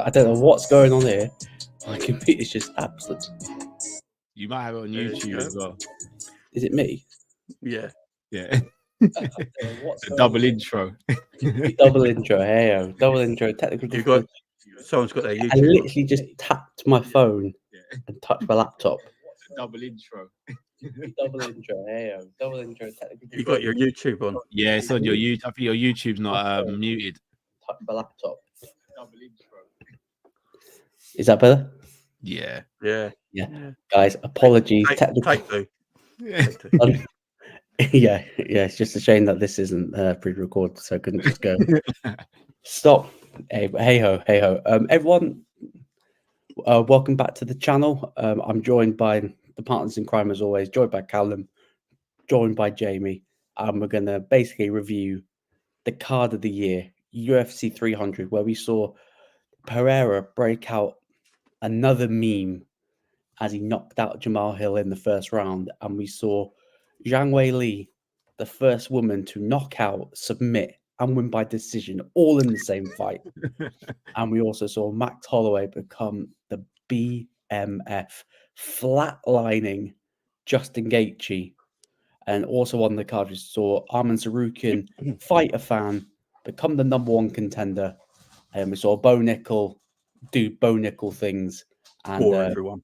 I don't know what's going on here. My computer's just absolute. You might have it on YouTube as well. Is it me? Yeah. What's Double intro. Double intro. Hey, double intro. Technical difficulty. Someone's got their YouTube. I literally just tapped my phone and touched my laptop. Double intro. Double intro. Hey, double intro. Technical difficulty. You got your YouTube on. Yeah, it's on your YouTube. I think your YouTube's not muted. Touch my laptop. Double intro. Is that better? Yeah. Yeah. Guys, apologies. Take two. Yeah. It's just a shame that this isn't pre-recorded, so I couldn't just go. Stop. Hey ho. Everyone, welcome back to the channel. I'm joined by the partners in crime as always. Joined by Callum, joined by Jamie, and we're gonna basically review the card of the year, UFC 300, where we saw Pereira break out another meme as he knocked out Jamal Hill in the first round, and we saw Zhang Weili, the first woman to knock out, submit, and win by decision, all in the same fight. And we also saw Max Holloway become the BMF, flatlining Justin Gaethje. And also on the card, we saw Arman Sarukian, fight a fan, become the #1 contender. And we saw Bo Nickel do Bo Nickel things. And Bore everyone.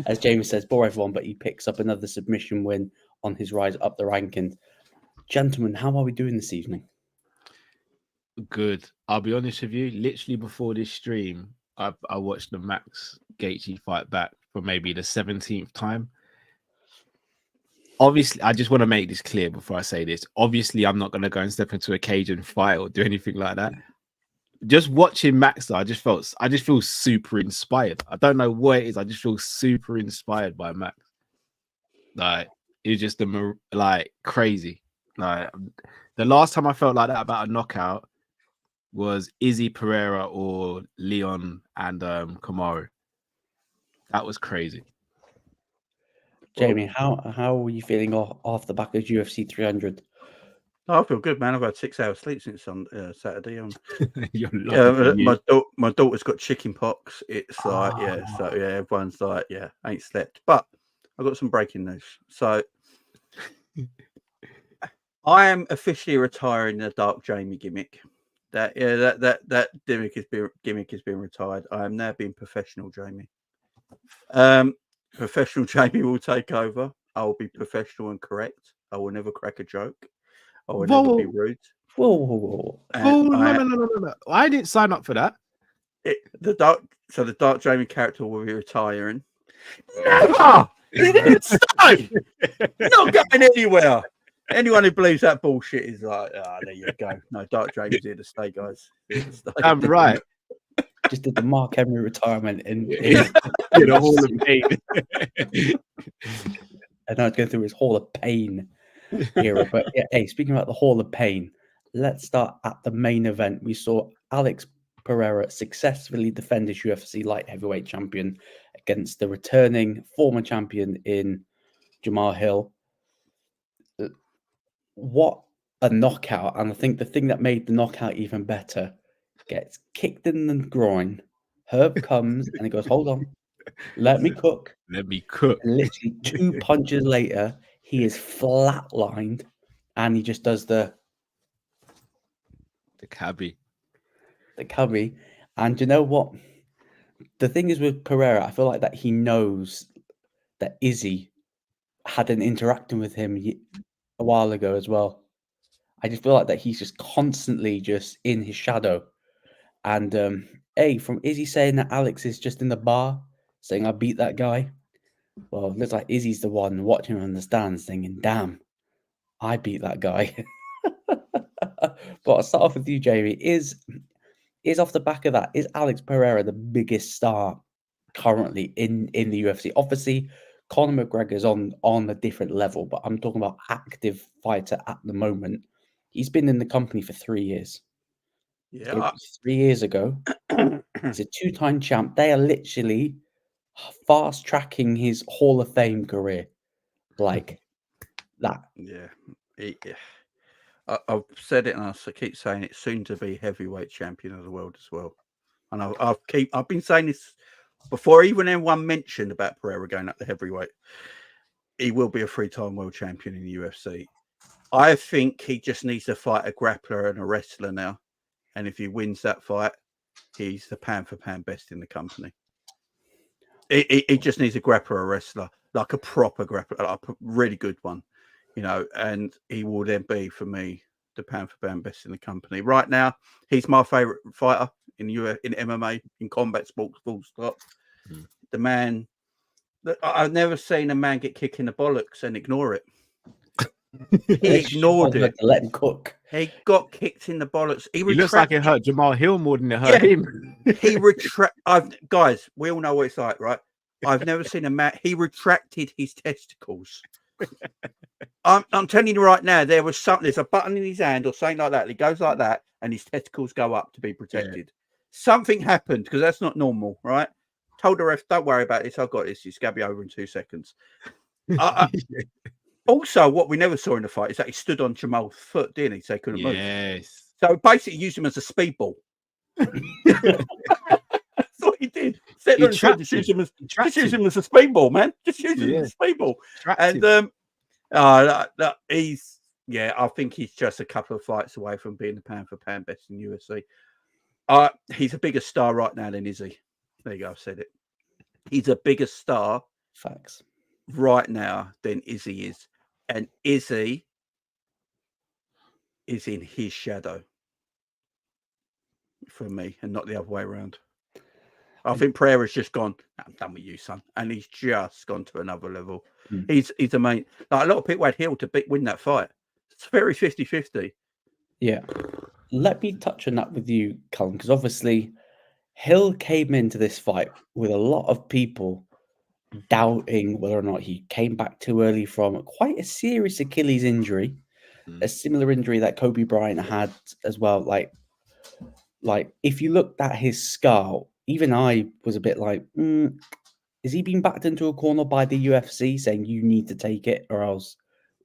As Jamie says, bore everyone, but he picks up another submission win on his rise up the ranking. Gentlemen, how are we doing this evening? Good. I'll be honest with you. Literally before this stream, I watched the Max Gaethje fight back for maybe the 17th time. Obviously, I just want to make this clear before I say this. Obviously, I'm not going to go and step into a cage and fight or do anything like that. Just watching Max, I just feel super inspired. I don't know what it is. I just feel super inspired by Max. Like, it's just crazy. Like, the last time I felt like that about a knockout was Izzy Pereira or Leon and Kamaru. That was crazy. Jamie, how are you feeling off the back of UFC 300? I feel good, man. I've had 6 hours sleep since on Saturday. My daughter's got chicken pox. It's like, everyone's like, ain't slept. But I've got some breaking news. So I am officially retiring the Dark Jamie gimmick. That gimmick has been retired. I am now being professional Jamie. Professional Jamie will take over. I will be professional and correct. I will never crack a joke. I will never be rude. Whoa. No. I didn't sign up for that. The Dark Jamie character will be retiring. Never! He didn't stay! Not going anywhere. Anyone who believes that bullshit is like, there you go. No, Dark Jamie's here to stay, guys. I'm right. Just did the Mark Henry retirement in the Hall of Pain. And now it's going through his Hall of Pain era. But hey, speaking about the Hall of Pain, let's start at the main event. We saw Alex Pereira successfully defend his UFC light heavyweight champion against the returning former champion in Jamal Hill. What a knockout. And I think the thing that made the knockout even better, gets kicked in the groin. Herb comes and he goes, hold on, let me cook. Let me cook. And literally 2 punches later, he is flatlined and he just does the cabbie. And you know what? The thing is with Pereira, I feel like that he knows that Izzy had an interacting with him a while ago as well. I just feel like that he's just constantly just in his shadow. And from Izzy saying that Alex is just in the bar saying I beat that guy. Well, it looks like Izzy's the one watching him in the stands thinking, damn, I beat that guy. But I'll start off with you, Jamie. Is off the back of that, is Alex Pereira the biggest star currently in the UFC? Obviously, Conor McGregor's on a different level, but I'm talking about active fighter at the moment. He's been in the company for 3 years. Yeah. 3 years ago, he's a 2-time champ. They are literally fast tracking his Hall of Fame career, like that. Yeah. I've said it and I keep saying it. Soon to be heavyweight champion of the world as well. and I've been saying this before even anyone mentioned about Pereira going up to heavyweight. He will be a 3-time world champion in the UFC. I think he just needs to fight a grappler and a wrestler now. And if he wins that fight, he's the pound for pound best in the company. He just needs a grappler or a wrestler, like a proper grappler, like a really good one, you know, and he will then be, for me, the pound for pound best in the company. Right now, he's my favorite fighter in MMA, in combat sports, full stop. The man, I've never seen a man get kicked in the bollocks and ignore it. He ignored it. To let him cook. He got kicked in the bollocks. He looks like it hurt Jamal Hill more than it hurt him. He guys, we all know what it's like, right? I've never seen a man. He retracted his testicles. I'm telling you right now, there's a button in his hand or something like that. He goes like that, and his testicles go up to be protected. Yeah. Something happened, because that's not normal, right? Told the ref, don't worry about this. I've got this. It's going to be over in 2 seconds. Also, what we never saw in the fight is that he stood on Jamal's foot, didn't he? So he couldn't move. So basically used him as a speedball. That's what he did. Just use him as a speedball, man. Just use him as a speedball. And I think he's just a couple of fights away from being the pound for pound best in UFC. He's a bigger star right now than Izzy. There you go, I've said it. He's a bigger star. Facts. Right now than Izzy is. And Izzy is in his shadow for me, and not the other way around. I think Pereira's just gone, I'm done with you, son. And he's just gone to another level. He's a main. Like, a lot of people had Hill to win that fight. It's very 50-50. Yeah. Let me touch on that with you, Callum, because obviously Hill came into this fight with a lot of people doubting whether or not he came back too early from quite a serious Achilles injury, a similar injury that Kobe Bryant had as well. Like if you looked at his scar, even I was a bit like, is he being backed into a corner by the UFC saying you need to take it or else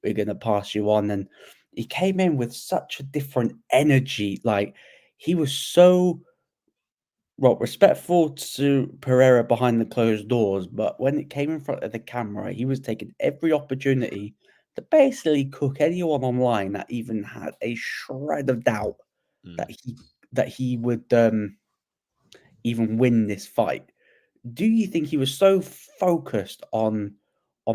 we're going to pass you on? And he came in with such a different energy. Like, he was so respectful to Pereira behind the closed doors, but when it came in front of the camera, he was taking every opportunity to basically cook anyone online that even had a shred of doubt that he would even win this fight. Do you think he was so focused on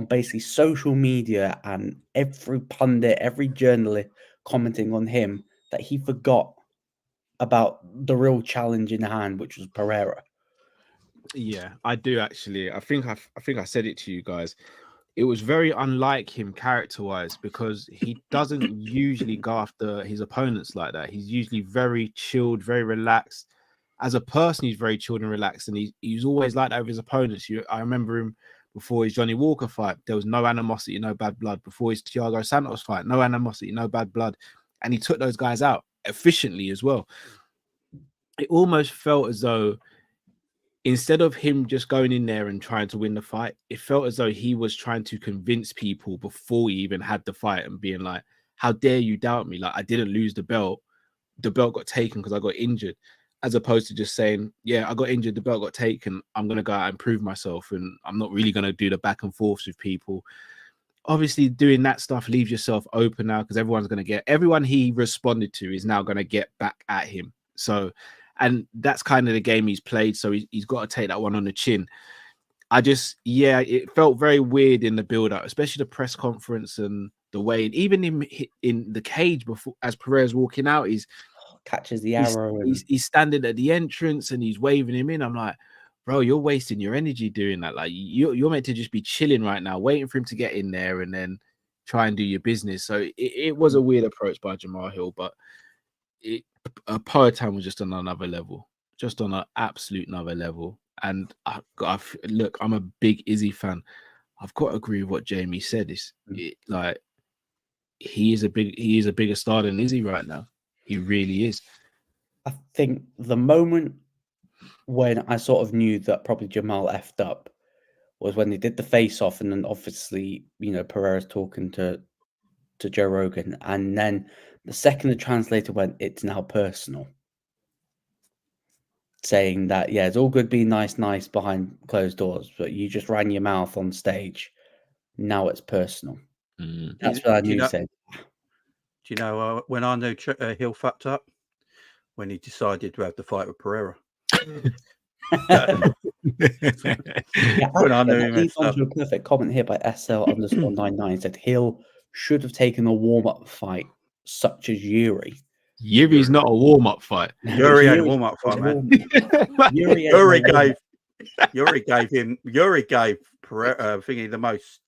basically social media and every pundit, every journalist commenting on him that he forgot about the real challenge in hand, which was Pereira? Yeah, I do actually. I think I said it to you guys. It was very unlike him character-wise, because he doesn't usually go after his opponents like that. He's usually very chilled, very relaxed. As a person, he's very chilled and relaxed, and he's always like that with his opponents. I remember him before his Johnny Walker fight. There was no animosity, no bad blood. Before his Thiago Santos fight, no animosity, no bad blood. And he took those guys out efficiently as well. It almost felt as though, instead of him just going in there and trying to win the fight, it felt as though he was trying to convince people before he even had the fight and being like, how dare you doubt me? Like, I didn't lose the belt. The belt got taken because I got injured. As opposed to just saying, yeah, I got injured, the belt got taken, I'm going to go out and prove myself, and I'm not really going to do the back and forths with people. Obviously, doing that stuff leaves yourself open now, because everyone he responded to is now going to get back at him. So, and that's kind of the game he's played. So he's got to take that one on the chin. It felt very weird in the build-up, especially the press conference and the way, even in the cage before, as Pereira's walking out, he's catches the arrow. He's standing at the entrance and he's waving him in. I'm like, bro, you're wasting your energy doing that. Like, you're meant to just be chilling right now, waiting for him to get in there and then try and do your business. So it was a weird approach by Jamal Hill, but Poatan was just on another level, just on an absolute another level. And look, I'm a big Izzy fan. I've got to agree with what Jamie said. He is a bigger star than Izzy right now. He really is. I think the moment when I sort of knew that probably Jamal effed up was when they did the face-off, and then obviously, Pereira's talking to Joe Rogan, and then the second the translator went, "It's now personal." saying that, yeah, it's all good being nice behind closed doors, but you just ran your mouth on stage. Now it's personal. That's what I knew. Said. Do you know when I knew Hill fucked up? When he decided to have the fight with Pereira. When I knew he messed up. A perfect comment here by SL_99 said Hill should have taken a warm-up fight such as Yuri. Yuri's not a warm-up fight. Yuri ain't a warm-up fight, man. Yuri gave Pereira thingy the most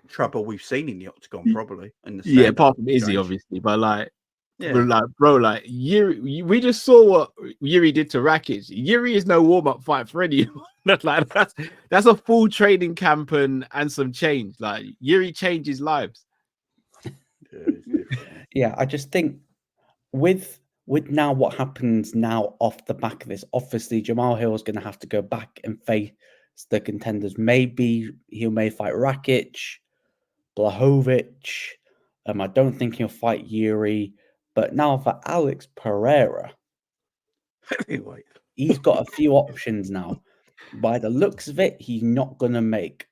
trouble we've seen in the octagon, probably. In the apart from Izzy, obviously, but like, Yuri, we just saw what Yuri did to Rakic. Yuri is no warm-up fight for anyone. Like that's a full training camp and some change. Like Yuri changes lives. Yeah, I just think with now what happens now off the back of this, obviously Jamal Hill is going to have to go back and face the contenders. Maybe he may fight Rakic, Blachowicz. I don't think he'll fight Yuri. But now for Alex Pereira, he's got a few options now. By the looks of it, he's not going to make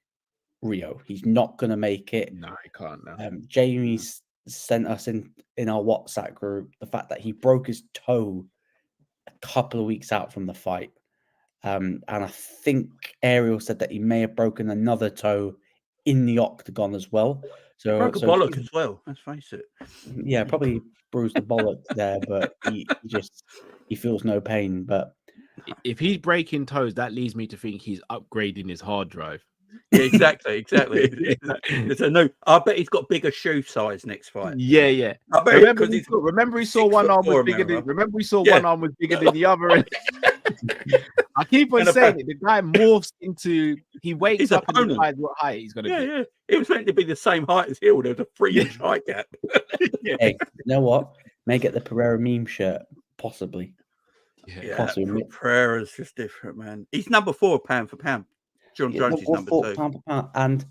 Rio. He's not going to make it. No, he can't. No. Jamie's sent us in our WhatsApp group the fact that he broke his toe a couple of weeks out from the fight. And I think Ariel said that he may have broken another toe in the octagon as well. So broke a bollock as well. Let's face it. Yeah, probably bruised the bollock there, but he feels no pain. But if he's breaking toes, that leads me to think he's upgrading his hard drive. Yeah, exactly. It's a no. I bet he's got bigger shoe size next fight. Yeah. I bet remember we saw one arm was bigger than. Remember we saw one arm was bigger than the other. I keep on saying it. The guy morphs into. He wakes up and decides what height he's going to be. Yeah. It was meant to be the same height as Hill. There was a 3-inch height gap. Hey, you know what? May get the Pereira meme shirt, possibly. Yeah, possibly. Pereira's just different, man. He's number 4 pound for pound. John Jones is number 2. Pound for pound. And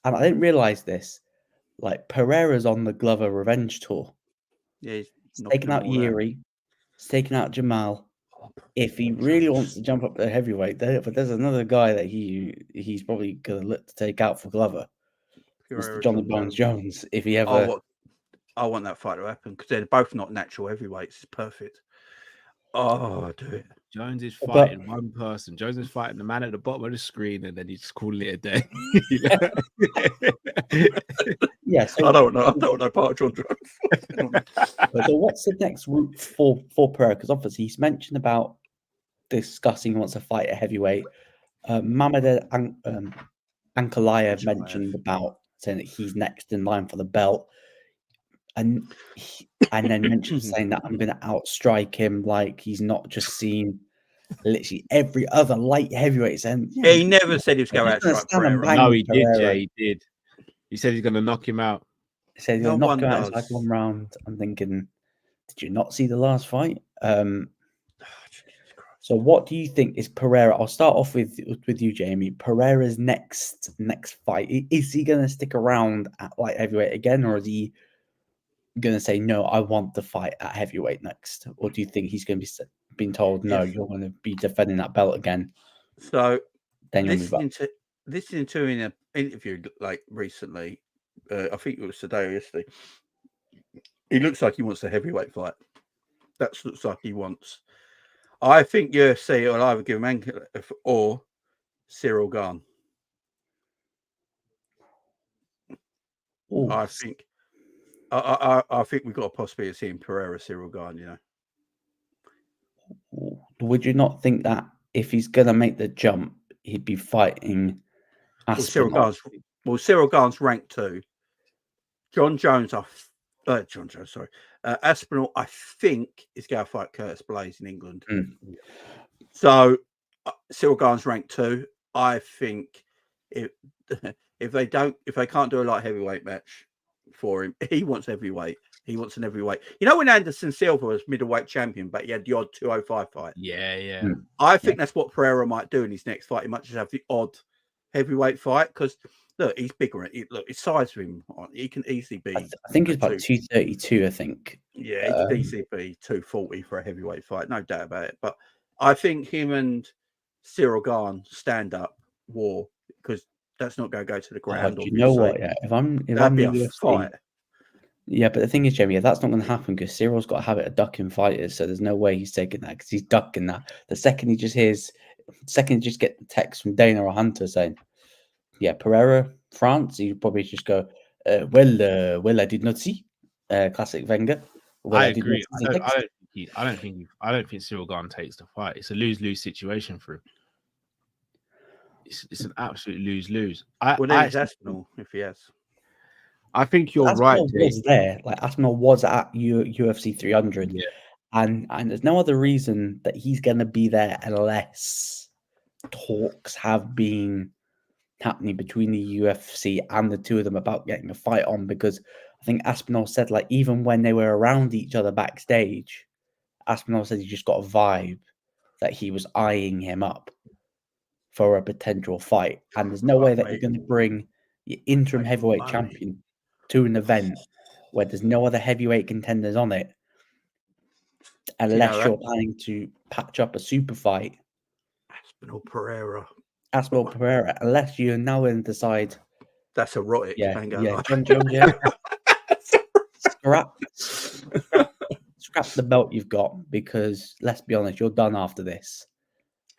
I didn't realize this. Like Pereira's on the Glover revenge tour. Yeah, he's taking out Yuri. He's taking out Jamal. If he really wants to jump up to heavyweight, but there's another guy that he's probably gonna look to take out for Glover. Mr. Johnny Bones Jones. If he ever, I want that fight to happen because they're both not natural heavyweights. It's perfect. Oh, I'll do it. Jones is fighting one person. Jones is fighting the man at the bottom of the screen, and then he's just calling it a day. Yes, I don't know. I don't know part of John Jones. So what's the next route for Pereira? Because obviously he's mentioned about discussing he wants to fight at heavyweight. Mamed Ankalaev mentioned about saying that he's next in line for the belt. And then mentioned saying that I'm going to outstrike him like he's not just seen literally every other light heavyweight. And he never said he was going to outstrike Pereira. No, he did. Yeah, he did. He said he's going to knock him out. He said he'll knock him out in like one round. I'm thinking, did you not see the last fight? So what do you think is Pereira? I'll start off with you, Jamie. Pereira's next fight. Is he going to stick around at light heavyweight again, or is he going to say, no, I want to fight at heavyweight next? Or do you think he's going to be being told, no, you're going to be defending that belt again? So then you'll move up. Listening to him in an interview like recently, I think it was today or yesterday, he looks like he wants a heavyweight fight. That looks like he wants. I think UFC will either give him or Cyril Gane. Ooh. I think we've got a possibility of seeing Pereira Cyril Gane, you know. Would you not think that if he's going to make the jump, he'd be fighting Aspinall? Cyril Gane's ranked 2. Aspinall, I think, is going to fight Curtis Blaze in England. So Cyril Gane's ranked 2. I think if they can't do a light heavyweight match for him, he wants heavyweight. He wants an heavyweight. You know when Anderson Silva was middleweight champion, but he had the odd 205 fight? Yeah. I think that's what Pereira might do in his next fight. He might just have the odd heavyweight fight because, look, he's bigger. Look, his size of him, he can easily be. I think he's about 232, I think. Yeah, he could easily be 240 for a heavyweight fight. No doubt about it. But I think him and Cyril Gane stand up war because that's not going to go to the ground. Do Obviously. you know what? Yeah, if I'm That'd be the a UFC, fight. yeah, but the thing is, Jamie, that's not going to happen because Cyril's got a habit of ducking fighters, so there's no way he's taking that because he's ducking that. The second he just get the text from Dana or Hunter saying, "Yeah, Pereira, France," you probably just go, "Well, I did not see." Classic Wenger. Well, I did not agree. see the text. I don't think Cyril Gane takes the fight. It's a lose-lose situation for him. It's an absolute lose-lose. Well, then it's Aspinall if he has. I think you're right, Aspinall Jay. was there. Like Aspinall was at UFC 300, Yeah. and there's no other reason that he's going to be there unless talks have been happening between the UFC and the two of them about getting a fight on. Because I think Aspinall said, like, even when they were around each other backstage, Aspinall said he just got a vibe that he was eyeing him up for a potential fight. And there's no way that you're going to bring your interim heavyweight champion to an event where there's no other heavyweight contenders on it, unless you're planning to patch up a super fight. Aspinall Pereira, unless you're now going to decide. That's erotic. Yeah, John Jones, yeah. Scrap the belt you've got, because let's be honest, you're done after this.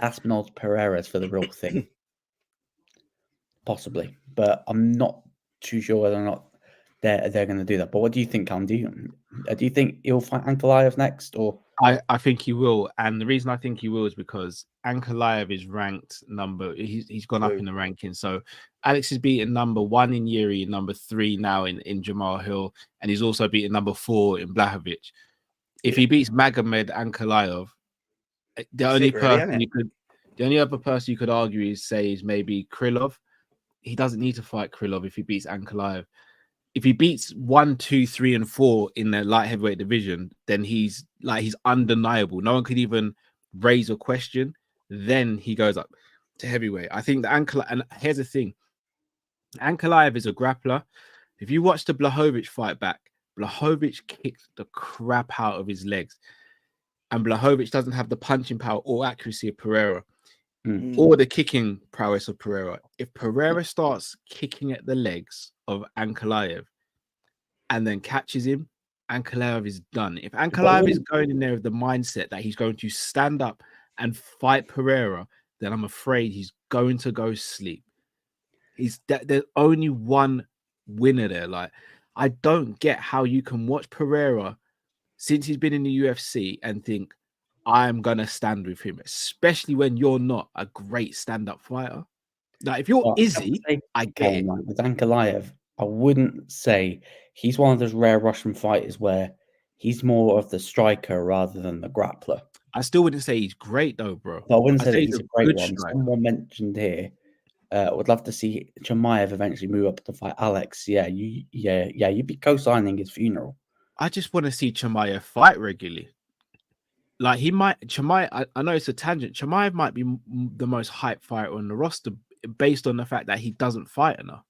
Aspinall Pereira's for the real thing. Possibly, but I'm not too sure whether or not they're going to do that. But what do you think, Callum? Do you think he'll fight Ankalaev next, or? I think he will, and the reason I think he will is because Ankalaev is ranked number. He's gone up in the ranking. So Alex is beaten number 1 in Yuri, number 3 now in Jamal Hill, and he's also beaten number 4 in Blachowicz. If he beats Magomed Ankalaev, the only other person you could argue is maybe Krylov. He doesn't need to fight Krylov if he beats Ankalaev. If he beats 1, 2, 3, and 4 in the light heavyweight division, then he's undeniable. No one could even raise a question. Then he goes up to heavyweight. I think the and here's the thing: Ankalaev is a grappler. If you watch the Blachowicz fight back, Blachowicz kicked the crap out of his legs, and Blachowicz doesn't have the punching power or accuracy of Pereira, or the kicking prowess of Pereira. If Pereira starts kicking at the legs of Ankalaev and then catches him, Ankalaev is done. If Ankalaev is going in there with the mindset that he's going to stand up and fight Pereira, then I'm afraid he's going to go sleep. There's only one winner there. Like, I don't get how you can watch Pereira since he's been in the UFC and think, I'm going to stand with him, especially when you're not a great stand-up fighter. Like, if you're Izzy, I get it. With Ankalaev, I wouldn't say he's one of those rare Russian fighters where he's more of the striker rather than the grappler. I still wouldn't say he's great, though, bro. But I wouldn't say that he's a great one. Striker. Someone mentioned here, would love to see Chimaev eventually move up to fight Alex. Yeah, you'd be co-signing his funeral. I just want to see Chimaev fight regularly. Like, Chimaev, I know it's a tangent. Chimaev might be the most hyped fighter on the roster based on the fact that he doesn't fight enough.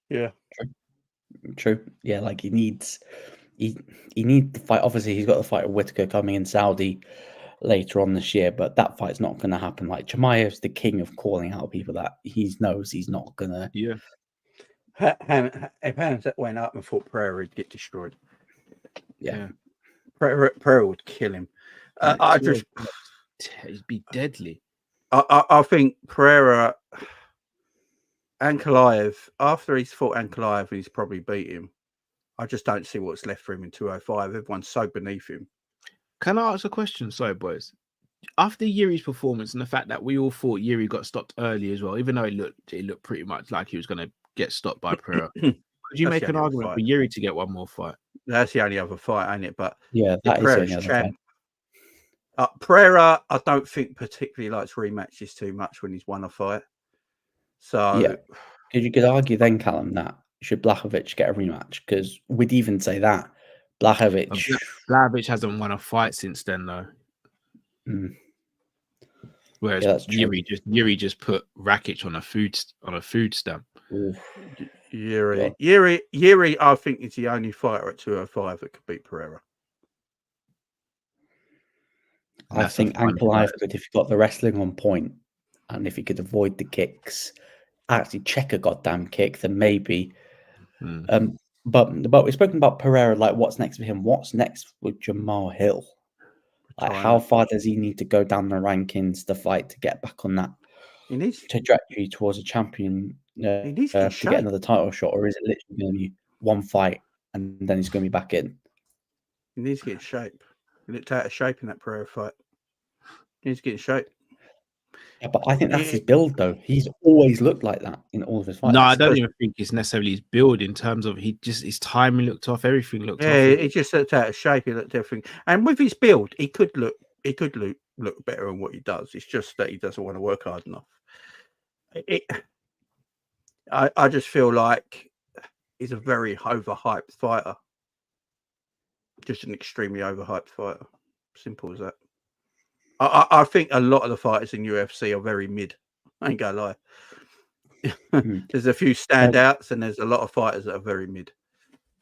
Yeah. True. Yeah, like he needs to fight. Obviously, he's got the fight with Whittaker coming in Saudi later on this year, but that fight's not going to happen. Like, Chimaev's the king of calling out people that he knows he's not going to. Yeah. If Hamzat went up and fought Pereira, he'd get destroyed. Yeah. Pereira would kill him. He'd be deadly. I think Pereira, Ankalaev, after he's fought Ankalaev, he's probably beat him. I just don't see what's left for him in 205. Everyone's so beneath him. Can I ask a question? Sorry, boys. After Yuri's performance and the fact that we all thought Yuri got stopped early as well, even though it looked pretty much like he was going to get stopped by Pereira, could you make an argument for Yuri to get one more fight? That's the only other fight, ain't it? But yeah, that is the only other fight. Pereira, I don't think particularly likes rematches too much when he's won a fight. So, yeah, you could argue then, Callum, that should Blachowicz get a rematch? Because we'd even say that Blachowicz hasn't won a fight since then, though. Whereas Yuri just put Rakic on a food stamp. Yuri, I think is the only fighter at 205 that could beat Pereira. I That's a think funny Ankalaev fight. could, if he got the wrestling on point, and if he could avoid the kicks, actually check a goddamn kick, then maybe. Mm. But we've spoken about Pereira. Like, what's next for him? What's next with Jamal Hill? Like, how far does he need to go down the rankings to fight to get back on that He needs trajectory towards a champion? He needs to get To get another title shot, or is it literally going to be one fight and then he's going to be back in? He needs to get in shape. He looked out of shape in that Pereira fight. He needs to get in shape. Yeah, but I think that's his build, though. He's always looked like that in all of his fights. No, I don't even think it's necessarily his build in terms of his timing looked off, everything looked off. Yeah, he just looked out of shape. He looked everything, and with his build, he could look better than what he does. It's just that he doesn't want to work hard enough. I just feel like he's a very overhyped fighter. Just an extremely overhyped fighter. Simple as that. I think a lot of the fighters in UFC are very mid. I ain't gonna lie. There's a few standouts, and there's a lot of fighters that are very mid.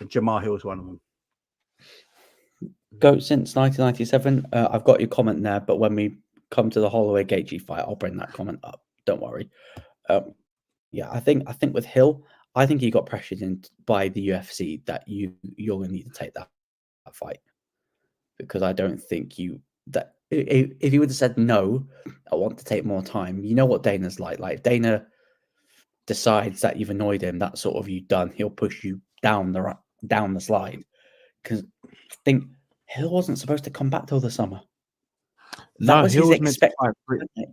And Jamal Hill's one of them. Go since 1997. I've got your comment there, but when we come to the Holloway Gaethje fight, I'll bring that comment up. Don't worry. Yeah, I think with Hill, I think he got pressured in by the UFC that you're going to need to take that fight, because I don't think that if he would have said no, I want to take more time. You know what Dana's like. Like, if Dana decides that you've annoyed him, that's sort of you done. He'll push you down the slide, because I think Hill wasn't supposed to come back till the summer. No, Hill was meant to fight.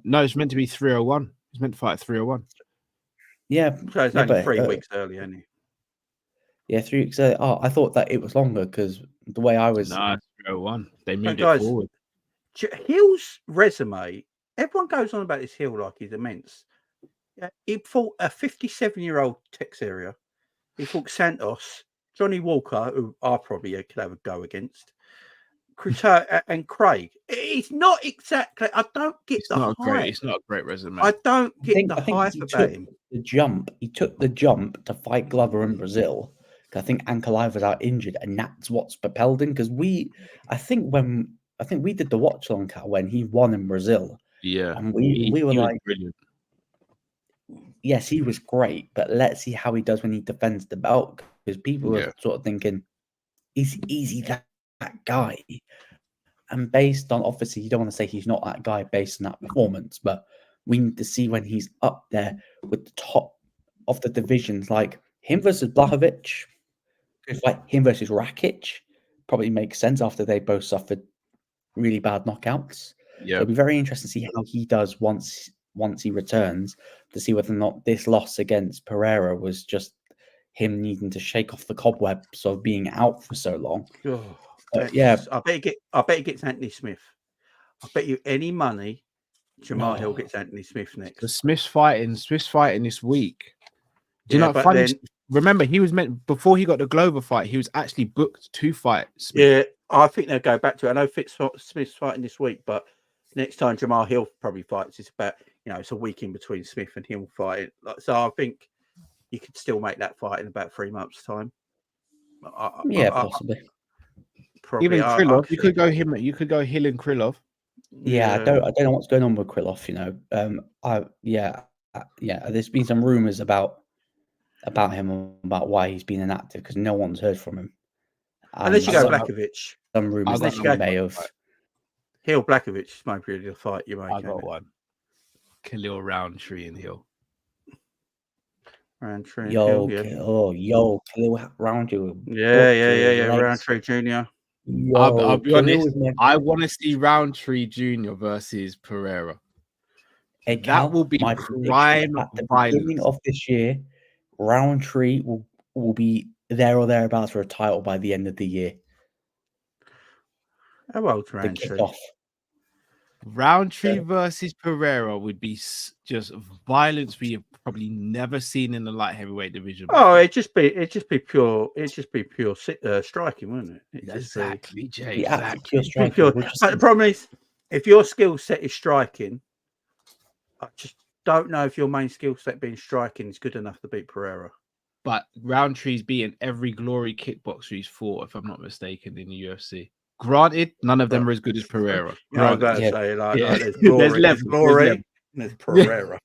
No, it's meant to be 301. He's meant to fight 301. Yeah, so it's only 3 weeks early, isn't he? Yeah, 3 weeks early. Oh, I thought that it was longer, because the way I was. No, 301. They moved it forward. Hill's resume. Everyone goes on about this Hill like he's immense. He fought a 57-year-old Texeria. He fought Santos, Johnny Walker, who I probably could have a go against, and Craig. It's not exactly. I don't get it's the not hype. It's not a great resume. I don't get the hype about him. He took the jump to fight Glover in Brazil. I think Ankalaev was out injured, and that's what's propelled him. Because I think we did the watch along, Cal, when he won in Brazil. Yeah, and we were like, brilliant. Yes, he was great, but let's see how he does when he defends the belt, because people were sort of thinking, is he that guy? And based on, obviously, you don't want to say he's not that guy based on that performance, but we need to see when he's up there with the top of the divisions, like him versus Blachowicz, like him versus Rakic, probably makes sense after they both suffered really bad knockouts. Yeah, it'll be very interesting to see how he does once he returns, to see whether or not this loss against Pereira was just him needing to shake off the cobwebs of being out for so long. I bet he gets Anthony Smith. I bet you any money Jamal Hill gets Anthony Smith next. The Smith's fighting this week. Do you know what funny? Remember, he was meant, before he got the Glover fight, he was actually booked to fight Smith. Yeah, I think they'll go back to it. I know Smith's fighting this week, but next time Jamal Hill probably fights, it's about, it's a week in between Smith and Hill fighting. So I think you could still make that fight in about 3 months' time. Possibly. Probably. Even Krylov, you could go Hill and Krylov. Yeah, I don't know what's going on with Krylov. There's been some rumors about him, about why he's been inactive, because no one's heard from him. Unless you go Blachowicz. Some rumors that he may have. Hill Blachowicz might be the fight you make. I got one. Khalil Roundtree and Hill. Roundtree. Khalil Roundtree. Yeah. Roundtree Jr. I'll be honest. I want to see Roundtree Jr. versus Pereira. Hey, Cal, that will be my prime at the violence. Beginning of this year. Roundtree will be there or thereabouts for a title by the end of the year. How old's Roundtree? Roundtree versus Pereira would be just violence we have probably never seen in the light heavyweight division. Oh, it'd just be pure striking, wouldn't it? Exactly, Jay. Exactly. Pure striking. But the problem is, if your skill set is striking, I just don't know if your main skill set being striking is good enough to beat Pereira. But Roundtree's beaten every glory kickboxer he's fought, if I'm not mistaken, in the UFC. Granted, none of them are as good as Pereira. You know, I was about to Yeah. say, like, Yeah. there's glory, There's and there's Pereira.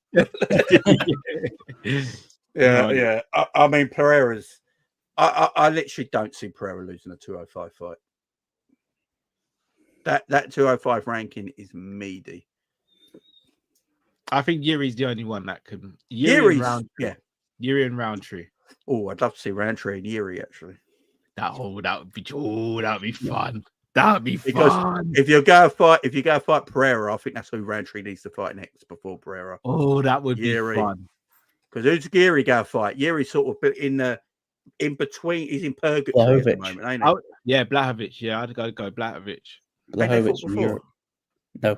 No, Yeah. I mean, Pereira's. I literally don't see Pereira losing a 205 fight. That 205 ranking is meaty. I think Yuri's the only one that can. Yuri's, Yuri and Roundtree. Oh, I'd love to see Roundtree and Yuri actually. That would be fun. That would be Because fun. if you go fight Pereira, I think that's who Roundtree needs to fight next before Pereira. Oh, that would Yuri. be fun. Because who's Yuri go fight? Yuri's sort of in between. He's in purgatory at the moment, ain't he? Yeah, Blachowicz. Yeah, I'd go Blachowicz. Blachowicz before? No.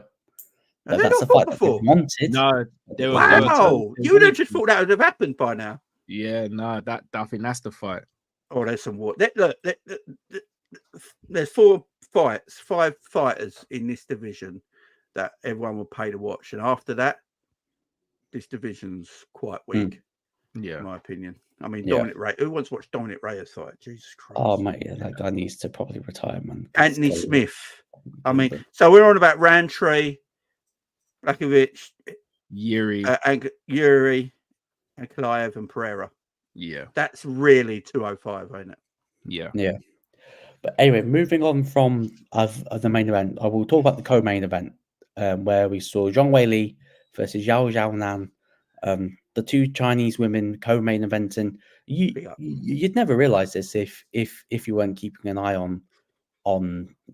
Have they That's not the fought fight before? that they wanted. No, they were. Wow, you would have just thought that would have happened by now. Yeah, no, I think that's the fight. Oh, there's some war. Look, there's 5 fighters in this division that everyone will pay to watch, and after that, this division's quite weak. Yeah, in my opinion. I mean, Dominic Reyes. Who wants to watch Dominic Reyes fight? Jesus Christ! Oh mate, that guy needs to probably retire, man. Anthony Smith. I mean, so we're on about Roundtree, Blachowicz, Yuri, and Yuri, and Kalaev and Pereira. Yeah, that's really 205, ain't it? Yeah. But anyway, moving on from the main event, I will talk about the co-main event, where we saw Zhang Weili versus Yao Xiaonan, the two Chinese women co-main eventing. You'd never realize this if you weren't keeping an eye on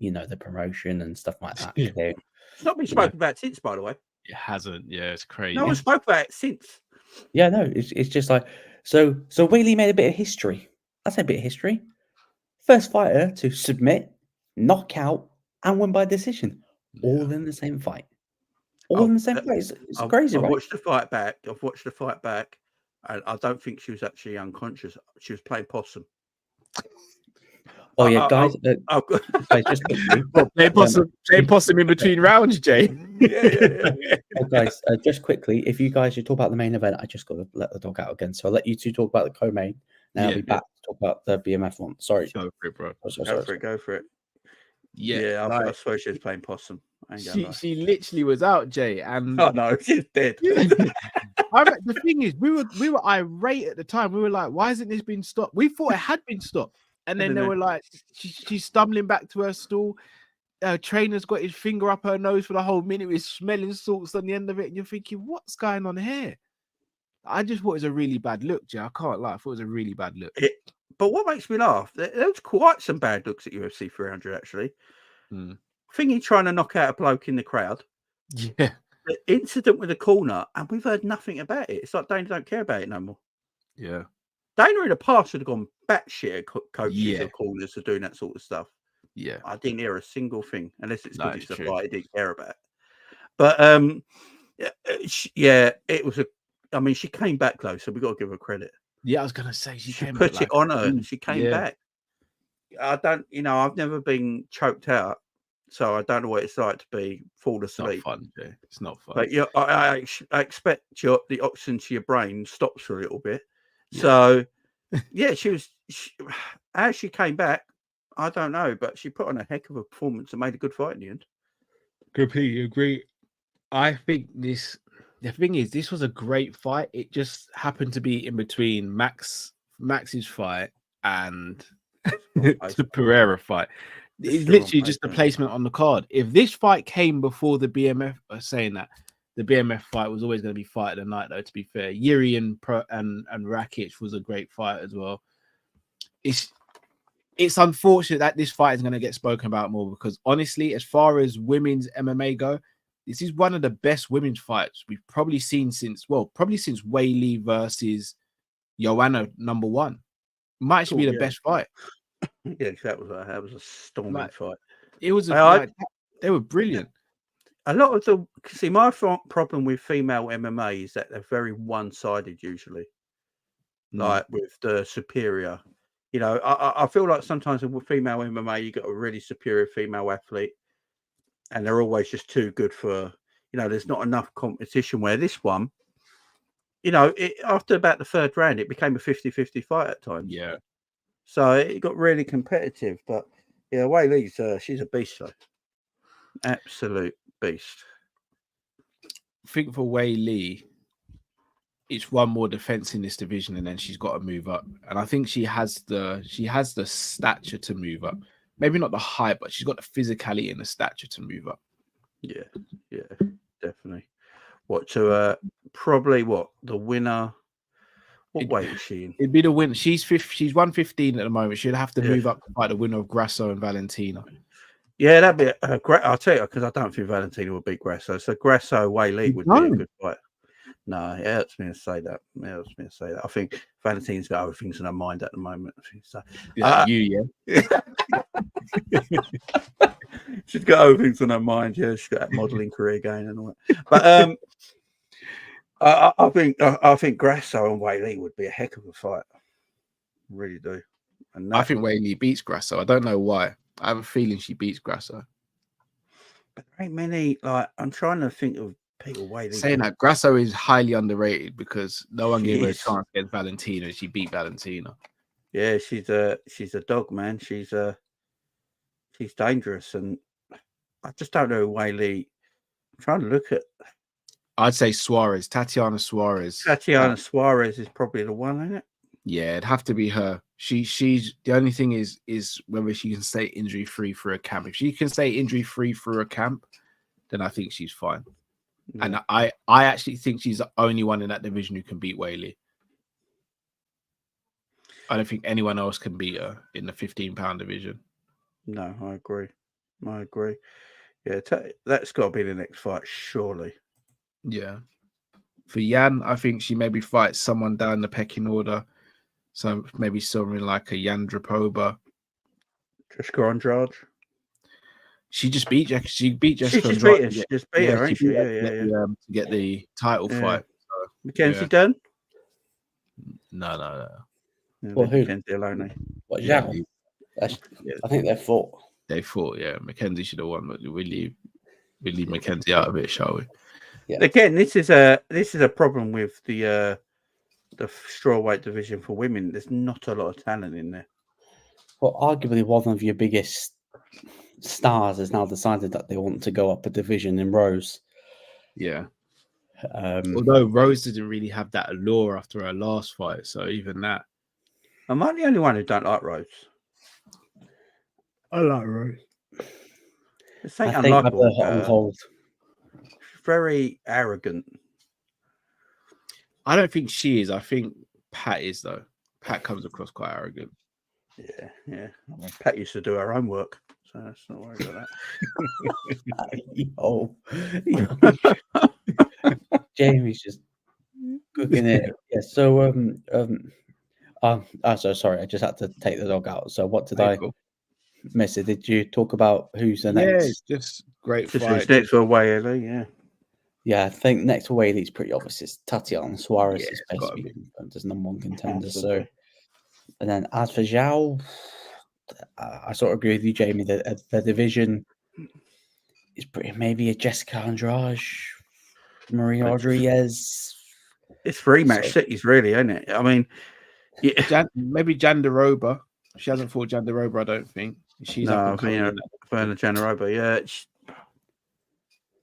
the promotion and stuff like that. It's not been spoken about since, by the way. It hasn't. Yeah, it's crazy. No one spoke about it since. Yeah, no, it's just like so Weili made a bit of history. I say a bit of history. First fighter to submit, knock out, and win by decision, all in the same fight. All in the same place. It's crazy, right? I've watched the fight back, and I don't think she was actually unconscious. She was playing possum. Oh yeah, guys. Guys, just quickly. Play possum in between rounds, Jay. Oh, guys, just quickly, if you guys should talk about the main event, I just got to let the dog out again. So I'll let you two talk about the co-main. Now I'll be back to talk about the BMF one. Sorry. Go for it, bro. Go for it. Yeah, I swear she was playing possum. She literally was out, Jay, and oh no, she's dead. The thing is, we were irate at the time. We were like, "Why hasn't this been stopped?" We thought it had been stopped, and then they were like, "She's stumbling back to her stool." Trainer's got his finger up her nose for the whole minute with smelling salts on the end of it, and you're thinking, "What's going on here?" I just thought it was a really bad look, Jay. I can't lie. I thought it was a really bad look. But what makes me laugh, there was quite some bad looks at UFC 300, actually. Thingy trying to knock out a bloke in the crowd. Yeah. The incident with the corner, and we've heard nothing about it. It's like Dana don't care about it no more. Yeah. Dana in the past would have gone batshit at coaches or corners for doing that sort of stuff. Yeah. I didn't hear a single thing, unless it's because it's a fight I didn't care about. But, it was I mean, she came back though, so we got to give her credit. Yeah, I was gonna say she came put back it on her and she came back. I've never been choked out, so I don't know what it's like to fall asleep. It's not fun, Jay. It's not fun. But I expect the oxygen to your brain stops for a little bit. Yeah. So as she came back, I don't know, but she put on a heck of a performance and made a good fight in the end. Completely agree. I think the thing is, this was a great fight. It just happened to be in between Max's fight and the Pereira fight. It's literally just the placement on the card. If this fight came before the BMF, saying that the BMF fight was always going to be fight of the night, though, to be fair. Yuri and Rakic was a great fight as well. It's unfortunate that this fight is going to get spoken about more because, honestly, as far as women's MMA go, this is one of the best women's fights we've probably seen since Weili versus Joanna #1. Might actually be the best fight. Yeah, that was a storming fight. It was they were brilliant. A lot of my problem with female MMA is that they're very one-sided usually. Like with the superior. I feel like sometimes with female MMA, you got a really superior female athlete. And they're always just too good for, there's not enough competition where this one, after about the third round, it became a 50-50 fight at times. Yeah. So it got really competitive. But, Yeah, Wei Lee's she's a beast though. Absolute beast. I think for Wei Lee, it's one more defense in this division, and then she's got to move up. And I think she has the stature to move up. Maybe not the height, but she's got the physicality and the stature to move up. Yeah, definitely. What to probably what the winner? What weight is she in? It'd be the win. She's 115 at the moment. She'd have to move up to fight the winner of Grasso and Valentina. Yeah, that'd be great. I'll tell you, because I don't think Valentina will beat Grasso. So Grasso Wei Lee would be a good fight. No, it hurts me to say that. I think Valentina's got other things in her mind at the moment. So, yeah. She's got other things in her mind. Yeah, she's got that modelling career going and all that. But I think Grasso and Wei Lee would be a heck of a fight. Really do. And I think Wei Lee beats Grasso. I don't know why. I have a feeling she beats Grasso. But there ain't many. Like, I'm trying to think of people Wei Lee. Saying that Grasso is highly underrated because no one gave her a chance against Valentina, and she beat Valentina. Yeah, she's a dog, man. She's dangerous, and I just don't know Wei Lee. I'm trying to look at. I'd say Suarez, Tatiana Suarez. Tatiana Suarez is probably the one, isn't it? Yeah, it'd have to be her. She's the only thing is whether she can stay injury free for a camp. If she can stay injury free for a camp, then I think she's fine. Yeah. And I actually think she's the only one in that division who can beat Wei Lee. I don't think anyone else can beat her in the 15-pound division. No, I agree. Yeah, that's got to be the next fight, surely. Yeah. For Yan, I think she maybe fights someone down the pecking order. So maybe something like a Yandropova. Jessica Andrade. She just beat Jessica. She beat Jessica. She just beat her, ain't she? Yeah. To get the title fight. So, Mackenzie Dunn? No. Well, who? Mackenzie alone. What, Zhao? I think they fought. They fought, yeah. Mackenzie should have won, but we leave Mackenzie out of it, shall we? Yeah. Again, this is a problem with the strawweight division for women. There's not a lot of talent in there. Well, arguably one of your biggest stars has now decided that they want to go up a division in Rose. Yeah. Although Rose didn't really have that allure after her last fight, so even that. Am I the only one who don't like Rose? I like Rose. This ain't unlikable. Very arrogant. I don't think she is. I think Pat is, though. Pat comes across quite arrogant. Yeah. I mean, Pat used to do her own work, so that's not worried about that. Jamie's just cooking it. Yeah. So so sorry, I just had to take the dog out. So what did I miss? Did you talk about who's the next? Yeah, it's just great fight. Who's next for Wei Lee? Yeah. Yeah, I think next for Wei Lee is pretty obvious. It's Tatiana Suarez is basically as number one contender. So, and then as for Zhao, I sort of agree with you, Jamie. The division is pretty maybe a Jessica Andrade, Maria Rodriguez. It's rematch cities, really, isn't it? I mean, yeah, maybe Jandiroba. She hasn't fought Jandiroba, I don't think. She's up and coming. Jandiroba, yeah.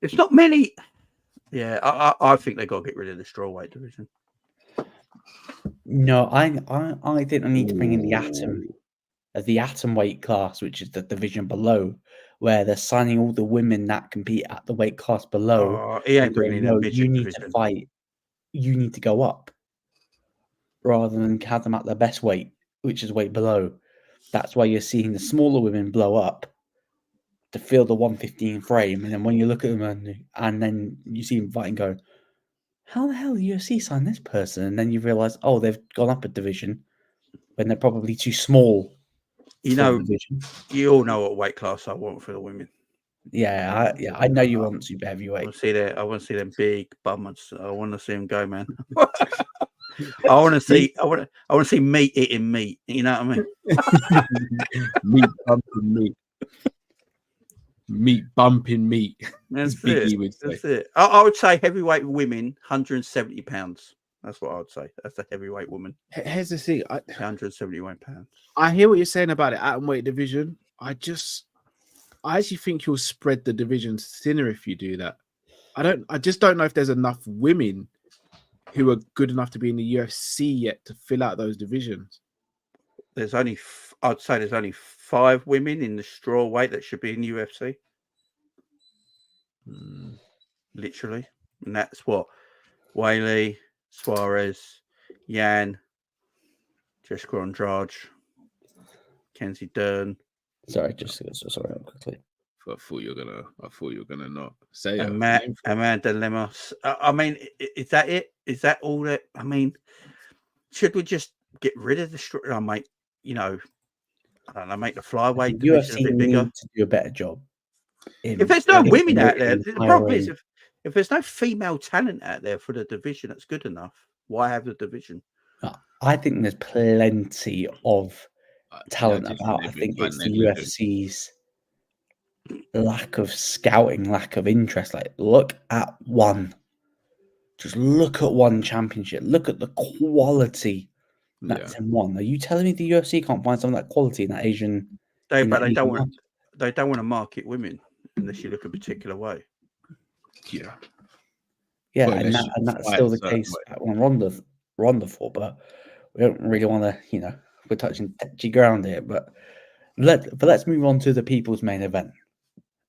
It's not many. Yeah, I think they got to get rid of the strawweight division. No, I think I need to bring in the atom weight class, which is the division below, where they're signing all the women that compete at the weight class below. Oh, he ain't bringing in you need to fight. You need to go up, rather than have them at their best weight, which is weight below. That's why you're seeing the smaller women blow up to fill the 115 frame, and then when you look at them and then you see them fighting, go, how the hell did UFC sign this person? And then you realize, oh, they've gone up a division when they're probably too small. You know, you all know what weight class I want for the women. Yeah, I know you want super heavyweight. I want to see them big bummers. I want to see them go, man. I want to see meat eating meat. You know what I mean? Meat bumping meat. Meat bumping meat. That's it. I would say heavyweight women, 170 pounds. That's what I would say. That's a heavyweight woman. Here's the thing. 171 pounds. I hear what you're saying about the atomweight division, I actually think you'll spread the divisions thinner if you do that. I just don't know if there's enough women who are good enough to be in the UFC yet to fill out those divisions. There's only, I'd say there's only 5 women in the straw weight that should be in the UFC. Literally. And that's what? Whaley, Suarez, Yan, Jessica Andrade, Kenzie Dern. Sorry, quickly. I thought you were gonna not say it. Amanda Lemos. I mean, is that it? Is that all that? I mean, should we just get rid of the? Make I don't know, make the flyweight division a bit bigger. Need to do a better job. If there's no women out there, the problem is if there's no female talent out there for the division that's good enough, why have the division? I think there's plenty of talent about. I think it's the UFC's lack of scouting, lack of interest. Like, look at one. Just look at one championship. Look at the quality that's in one. Are you telling me the UFC can't find some of that quality in that Asian? They don't want to market women unless you look a particular way. Yeah, and that's still the case on Ronda fought, but we don't really want to, we're touching touchy ground here. But let's move on to the people's main event.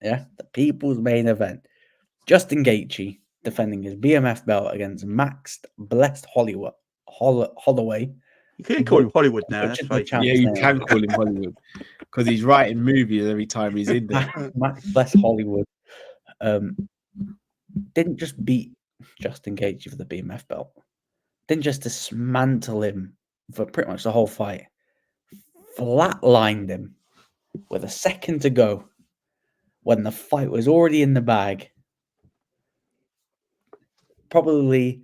Yeah, the people's main event. Justin Gaethje defending his BMF belt against Max Blessed Holloway. You can't call him Hollywood now. Yeah, you can call him Hollywood because he's writing movies every time he's in there. Max Blessed Hollywood didn't just beat Justin Gaethje for the BMF belt. Didn't just dismantle him for pretty much the whole fight. Flatlined him with a second to go when the fight was already in the bag. Probably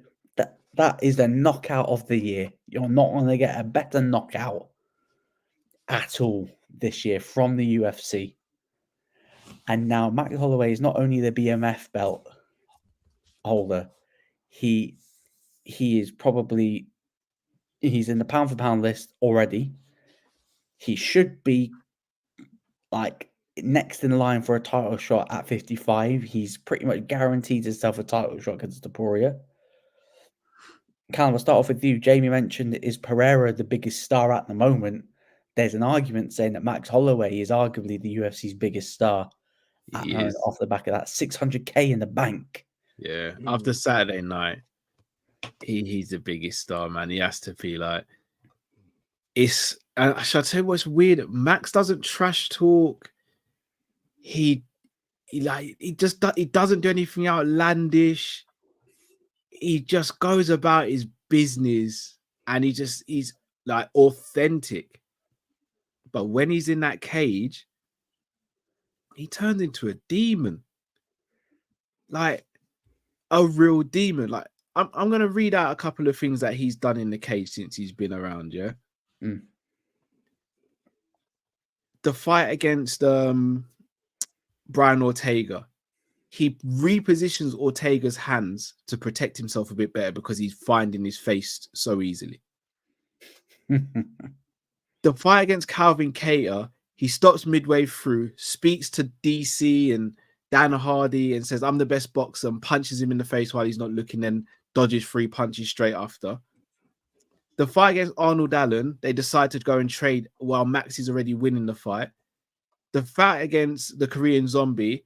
that is the knockout of the year. You're not going to get a better knockout at all this year from the UFC. And now Max Holloway is not only the BMF belt holder, he is probably, he's in the pound for pound list already. He should be like next in line for a title shot at 55. He's pretty much guaranteed himself a title shot against PEREIRA. Callum, I'll start off with you. Jamie mentioned, is PEREIRA the biggest star at the moment? There's an argument saying that Max Holloway is arguably the UFC's biggest star. Off the back of that, 600k in the bank. Yeah, after Saturday night, he's the biggest star, man. He has to be like, it's. Shall I tell you what's weird? Max doesn't trash talk. He doesn't do anything outlandish. He just goes about his business, and he's like authentic. But when he's in that cage, he turns into a demon, like a real demon. Like I'm gonna read out a couple of things that he's done in the cage since he's been around. Yeah, the fight against Brian Ortega, he repositions Ortega's hands to protect himself a bit better because he's finding his face so easily. The fight against Calvin Kattar, he stops midway through, speaks to DC and Dan Hardy and says, "I'm the best boxer," and punches him in the face while he's not looking, then dodges 3 punches straight after. The fight against Arnold Allen, they decide to go and trade while Max is already winning the fight. The fight against the Korean Zombie,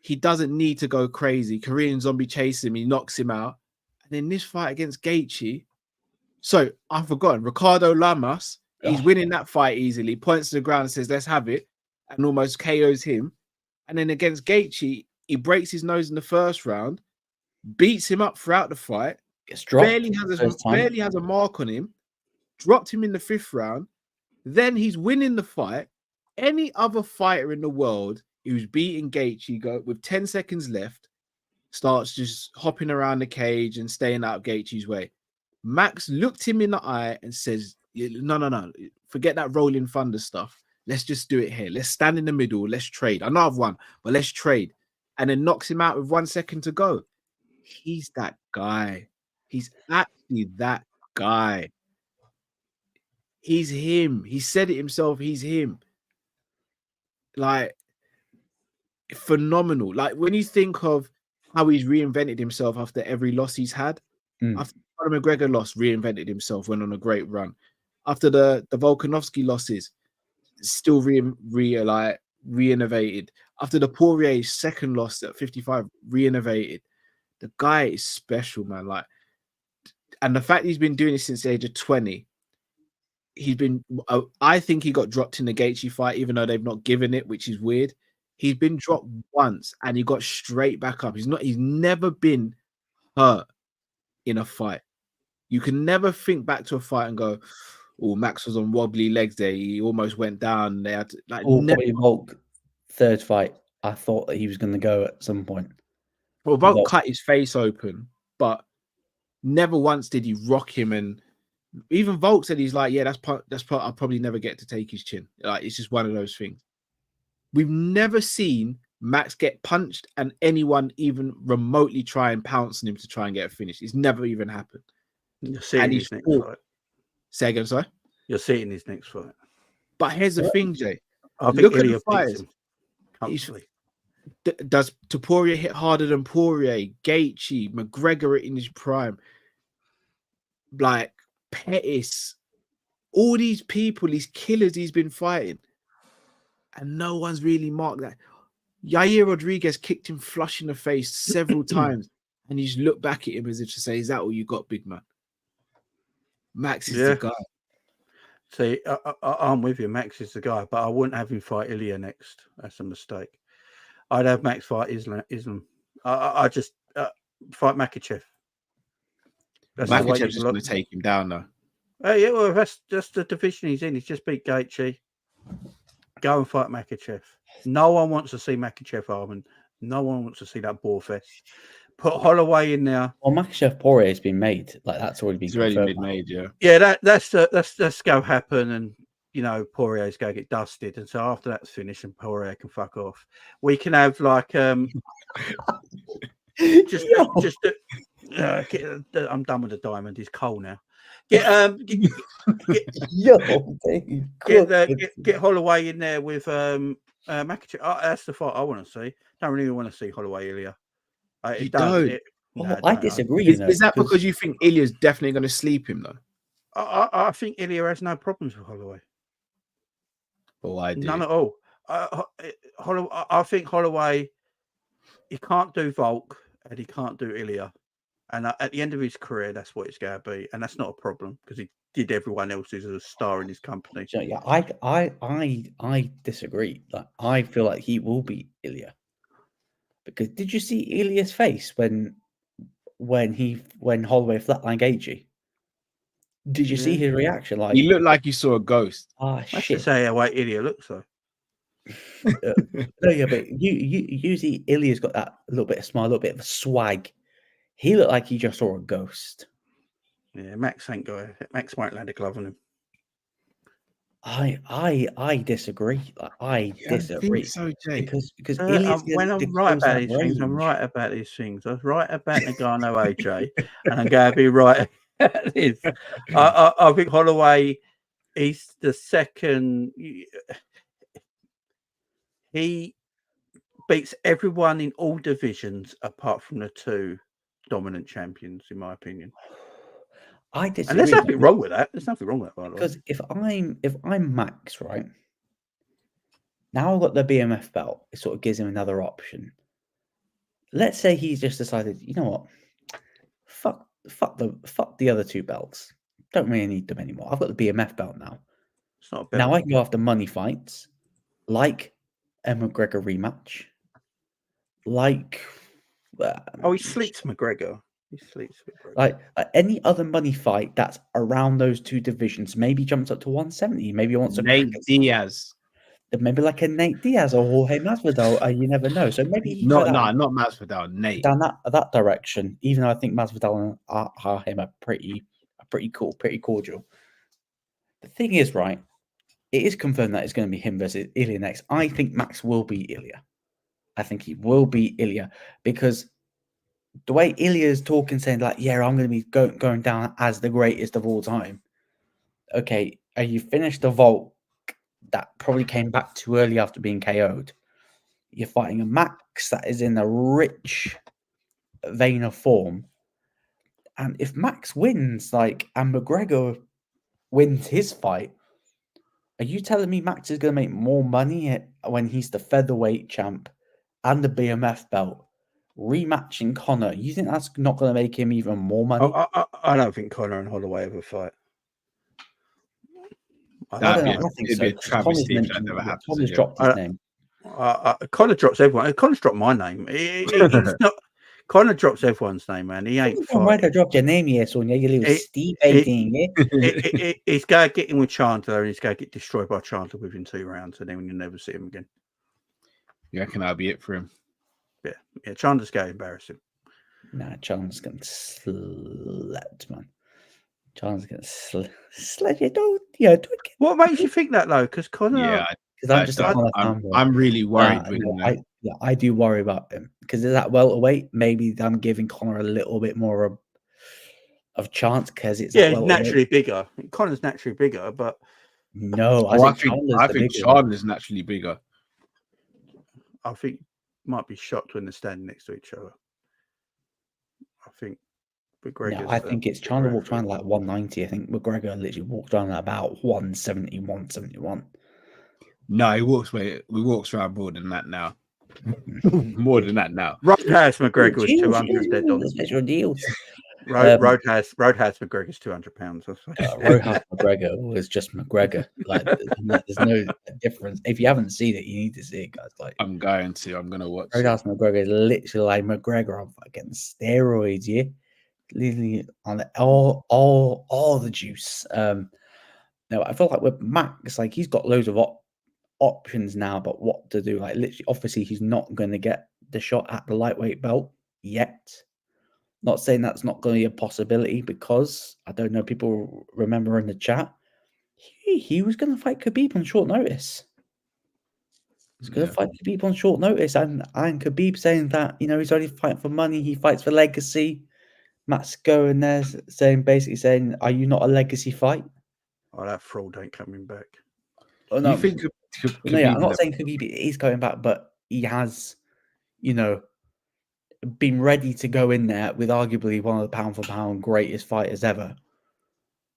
he doesn't need to go crazy. Korean Zombie chases him, he knocks him out. And in this fight against Gaethje, so I've forgotten, Ricardo Lamas, he's winning that fight easily, points to the ground and says, "Let's have it," and almost KOs him. And then against Gaethje, he breaks his nose in the first round, beats him up throughout the fight, gets dropped, barely has a mark on him, dropped him in the 5th round. Then he's winning the fight. Any other fighter in the world who's beating Gaethje with 10 seconds left starts just hopping around the cage and staying out of Gaethje's way. Max looked him in the eye and says, no, forget that rolling thunder stuff. Let's just do it here. Let's stand in the middle. Let's trade. I know I've won, but let's trade. And then knocks him out with 1 second to go. He's that guy. He's actually that guy. He's him. He said it himself. He's him. like phenomenal. Like when you think of how he's reinvented himself after every loss he's had. After the Conor McGregor loss, reinvented himself, went on a great run. After the Volkanovski losses, still re-innovated. After the Poirier's second loss at 55, re-innovated. The guy is special, man. Like, and the fact he's been doing it since the age of 20, he's been. I think he got dropped in the Gaethje fight, even though they've not given it, which is weird. He's been dropped once, and he got straight back up. He's never been hurt in a fight. You can never think back to a fight and go, "Oh, Max was on wobbly legs there. He almost went down." They had to, like, Bobby Volk, third fight. I thought that he was going to go at some point. Well, Volk cut his face open, but never once did he rock him. And even Volk said he's like, "Yeah, that's part. I'll probably never get to take his chin. Like, it's just one of those things." We've never seen Max get punched and anyone even remotely try and pounce on him to try and get a finish. It's never even happened. You're seeing his next fight. Say again, sorry? You're seeing his next fight. But here's the thing, Jay. I think Look at Ilya the fighters. Does Topuria hit harder than Poirier, Gaethje, McGregor in his prime, like Pettis, all these people, these killers he's been fighting, and no one's really marked that. Yair Rodriguez kicked him flush in the face several times, and you just look back at him as if to say, "Is that all you got, big man?" Max is the guy. See, I'm with you. Max is the guy, but I wouldn't have him fight Ilya next. That's a mistake. I'd have Max fight Islam. I just fight Makhachev. Makhachev's just going to take him down, though. Yeah, well, that's just the division he's in. He's just beat Gaethje. Go and fight Makhachev. No one wants to see Makhachev Arman. No one wants to see that bore fest. Put Holloway in there. Well, Makhachev Poirier has been made. Like, that's already been made. Yeah. Yeah, that's go happen, and you know Poirier's go get dusted, and so after that's finished, and Poirier can fuck off. We can have like I'm done with the diamond. He's cold now. Get Holloway in there with Makhachev. That's the fight I want to see. Don't really want to see Holloway Ilya. You don't. I disagree. Is that because you think Ilya's definitely going to sleep him, though? I think Ilya has no problems with Holloway. Oh, I do. None at all. I think Holloway, he can't do Volk and he can't do Ilya. And at the end of his career, that's what it's going to be. And that's not a problem because he did everyone else who's a star in his company. So, yeah, I disagree. Like, I feel like he will beat Ilya. Because did you see Ilya's face when Holloway flatlined Gaethje? Did you see his reaction? Like, he looked like you saw a ghost. That's shit. To say how white Ilya looks though. No, yeah, but you see Ilya's got that little bit of smile, a little bit of a swag. He looked like he just saw a ghost. Yeah, Max ain't got. Max won't land a glove on him. I disagree. I disagree. Think so, Jay. Because when I'm right about these things, I'm right about these things. I was right about Nagano AJ, and I'm going to be right about this. I think Holloway is the second. He beats everyone in all divisions apart from the two dominant champions, in my opinion. I disagree. And there's nothing wrong with that. There's nothing wrong with that, by the way. Because if I'm Max, right? Now I've got the BMF belt. It sort of gives him another option. Let's say he's just decided, you know what? Fuck the other two belts. Don't really need them anymore. I've got the BMF belt now. It's not a belt. Now I can go after money fights, like a McGregor rematch, like. He sleeps McGregor. He sleeps McGregor. Like any other money fight that's around those two divisions. Maybe jumps up to 170. Maybe he wants to Nate Diaz. Maybe like a Nate Diaz or Jorge Masvidal. You never know. So maybe not Masvidal. Nate down that direction. Even though I think Masvidal and him are pretty cool, pretty cordial. The thing is, right? It is confirmed that it's going to be him versus Ilya next. I think Max will beat Ilya. I think he will beat Ilya because the way Ilya is talking, saying like, "Yeah, I'm going to be going down as the greatest of all time." Okay, you finished the Volk that probably came back too early after being KO'd. You're fighting a Max that is in a rich vein of form. And if Max wins, like, and McGregor wins his fight, are you telling me Max is going to make more money when he's the featherweight champ and the BMF belt, rematching Conor? You think that's not going to make him even more money? I don't think Conor and Holloway ever fight. I don't know. I think it'd so. be a travesty if that never happens. Connor's dropped his name. Conor drops everyone. Connor's dropped my name. He's not. Conor drops everyone's name, man. He ain't fighting. Right, I dropped your name here, Sonia. You little Steve thing, yeah? He's going to get in with Chandler, and he's going to get destroyed by Chandler within 2 rounds, and then you'll never see him again. You reckon that'll be it for him? Yeah. Chandler's going to embarrass him. Nah, Chandler's going to slap, man. Chandler's going to slap you. Don't get... What makes you think that, though? Because Conor... Yeah, because I'm really worried with him. I do worry about him because is that welterweight? Maybe I'm giving Conor a little bit more of chance because it's he's naturally bigger. Conor's naturally bigger, but no, I think Chandler's naturally bigger. I think might be shocked when they're standing next to each other. I think McGregor. No, I think it's Chandler walks around like 190. I think McGregor literally walked around at about 170, 171. No, he walks around more than that now. More than that now. Roadhouse McGregor was 200 dead on. Special deals. Roadhouse McGregor's 200 pounds. Roadhouse McGregor was just McGregor. Like there's no difference. If you haven't seen it, you need to see it, guys. Like I'm going to watch. Roadhouse McGregor is literally like McGregor on fucking steroids, yeah. Literally on all the juice. No, I feel like with Max, like he's got loads of options now, but what to do? Like literally, obviously, he's not going to get the shot at the lightweight belt yet. Not saying that's not going to be a possibility because I don't know. People remember in the chat, he was going to fight Khabib on short notice. He's going to fight Khabib on short notice, and Khabib saying that he's only fighting for money. He fights for legacy. Matt's going there basically saying, "Are you not a legacy fight?" Oh, that fraud ain't coming back. Oh, no, you think? I'm not saying Khabib is going back, but he has, been ready to go in there with arguably one of the pound for pound greatest fighters ever.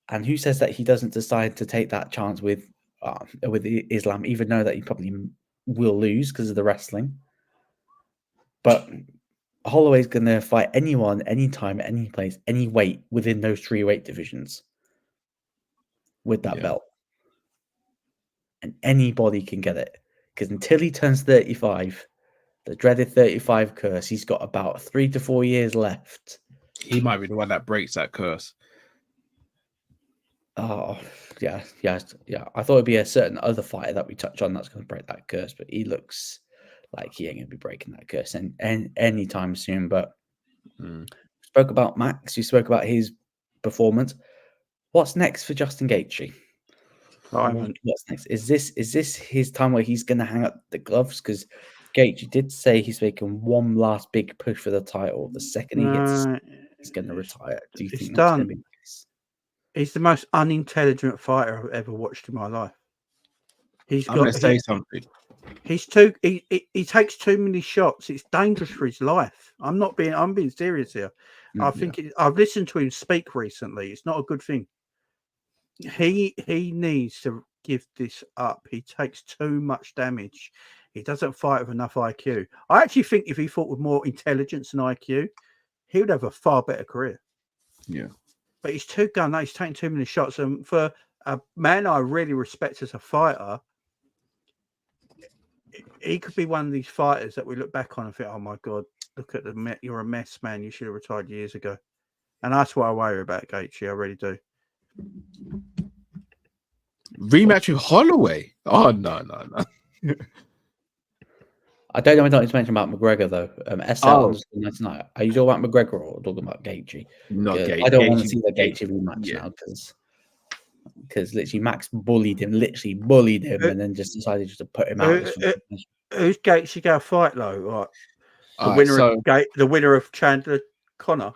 And who says that he doesn't decide to take that chance with Islam, even though that he probably will lose because of the wrestling? But Holloway's going to fight anyone, anytime, any place, any weight within those 3 weight divisions with that belt. And anybody can get it. Because until he turns 35, the dreaded 35 curse, he's got about 3 to 4 years left. He might be the one that breaks that curse. Oh, yeah. I thought it'd be a certain other fighter that we touch on that's going to break that curse, but he looks like he ain't going to be breaking that curse anytime soon. But spoke about Max, you spoke about his performance. What's next for Justin Gaethje? What's next? Is this his time where he's going to hang up the gloves? Because Gaethje did say he's making one last big push for the title. The second he hits, he's going to retire. Do you think that's going to be the case? He's the most unintelligent fighter I've ever watched in my life. I'm going to say something. He takes too many shots. It's dangerous for his life. I'm being serious here. I think I've listened to him speak recently. It's not a good thing. He needs to give this up. He takes too much damage. He doesn't fight with enough IQ. I actually think if he fought with more intelligence and IQ, he would have a far better career. Yeah. But he's too gun. He's taking too many shots. And for a man I really respect as a fighter, he could be one of these fighters that we look back on and think, "Oh my God, look at you're a mess, man. You should have retired years ago." And that's what I worry about Gaethje. I really do. Rematch with Holloway? Oh no. I don't know. I don't need to mention about McGregor though. SL tonight. Are you talking about McGregor or talking about Gaethje? Not Gaethje. I don't want to see the Gaethje rematch now because literally Max bullied him, and then just decided just to put him out. Who's Gaethje going to fight though? Like the winner of Chandler Conor?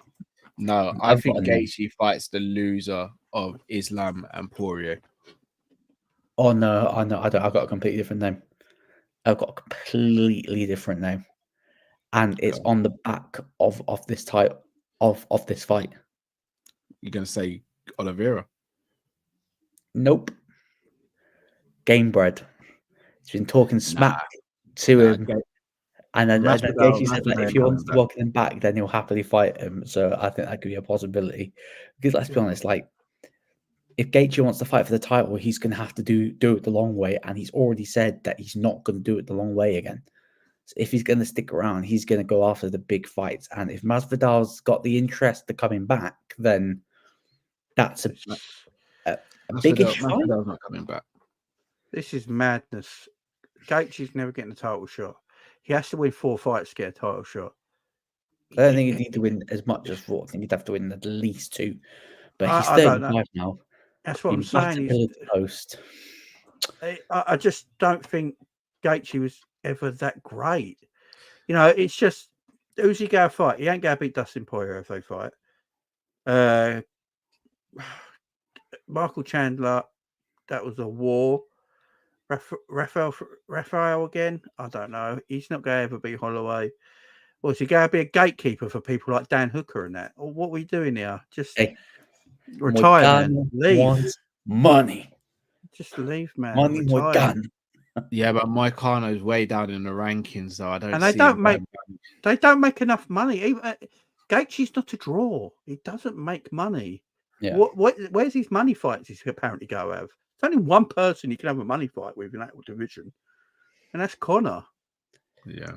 No, I think Gaethje fights the loser of Islam and Poirier. Oh no, I know. I don't. I've got a completely different name. I've got a completely different name, and it's Okay. on the back of this type of this fight. You're gonna say Oliveira? Nope. Game bread. He's been talking smack to him, and then Gaethje said that if he wants to welcome him back, then he'll happily fight him. So I think that could be a possibility. Because let's be honest, like if Gaethje wants to fight for the title, he's going to have to do it the long way, and he's already said that he's not going to do it the long way again. So if he's going to stick around, he's going to go after the big fights. And if Masvidal's got the interest to coming back, then that's a biggish fight. Masvidal's not coming back. This is madness. Gaethje's never getting a title shot. He has to win 4 fights to get a title shot. I don't think he'd need to win as much as 4. I think he'd have to win at least 2. But he's I don't 35 now. That's what I'm saying. Post. I just don't think Gaethje was ever that great. You know, it's just who's he going to fight? He ain't going to beat Dustin Poirier if they fight. Michael Chandler, that was a war. Raphael again? I don't know. He's not going to ever beat Holloway. Or is he going to be a gatekeeper for people like Dan Hooker and that? Or what are we doing here? Just retire, man. Leave. Money. Just leave, man. Money, more gun. Yeah, but Moicano's way down in the rankings, though. I don't. And they don't make enough money. Gaethje's not a draw. He doesn't make money. Yeah. Where's his money fights? He's apparently go have. It's only one person you can have a money fight with in that division, and that's Conor. Yeah,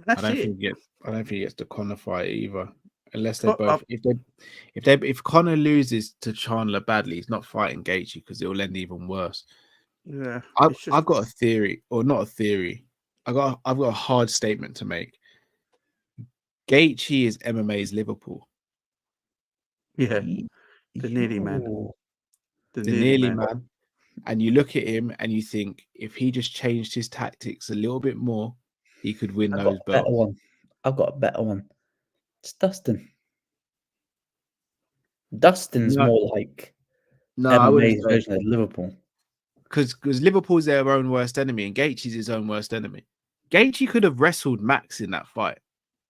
that's I don't think he gets the Conor fight either, unless they both. If Conor loses to Chandler badly, he's not fighting Gaethje because it will end even worse. Yeah, I've got a theory, or not a theory. I've got a hard statement to make. Gaethje is MMA's Liverpool. Yeah, the nearly man. The nearly man. And you look at him and you think if he just changed his tactics a little bit more, he could win those belts. I've got a better one. It's Dustin. Dustin's more like MMA's version of Liverpool. Because Liverpool's their own worst enemy and Gaethje's his own worst enemy. Gaethje could have wrestled Max in that fight.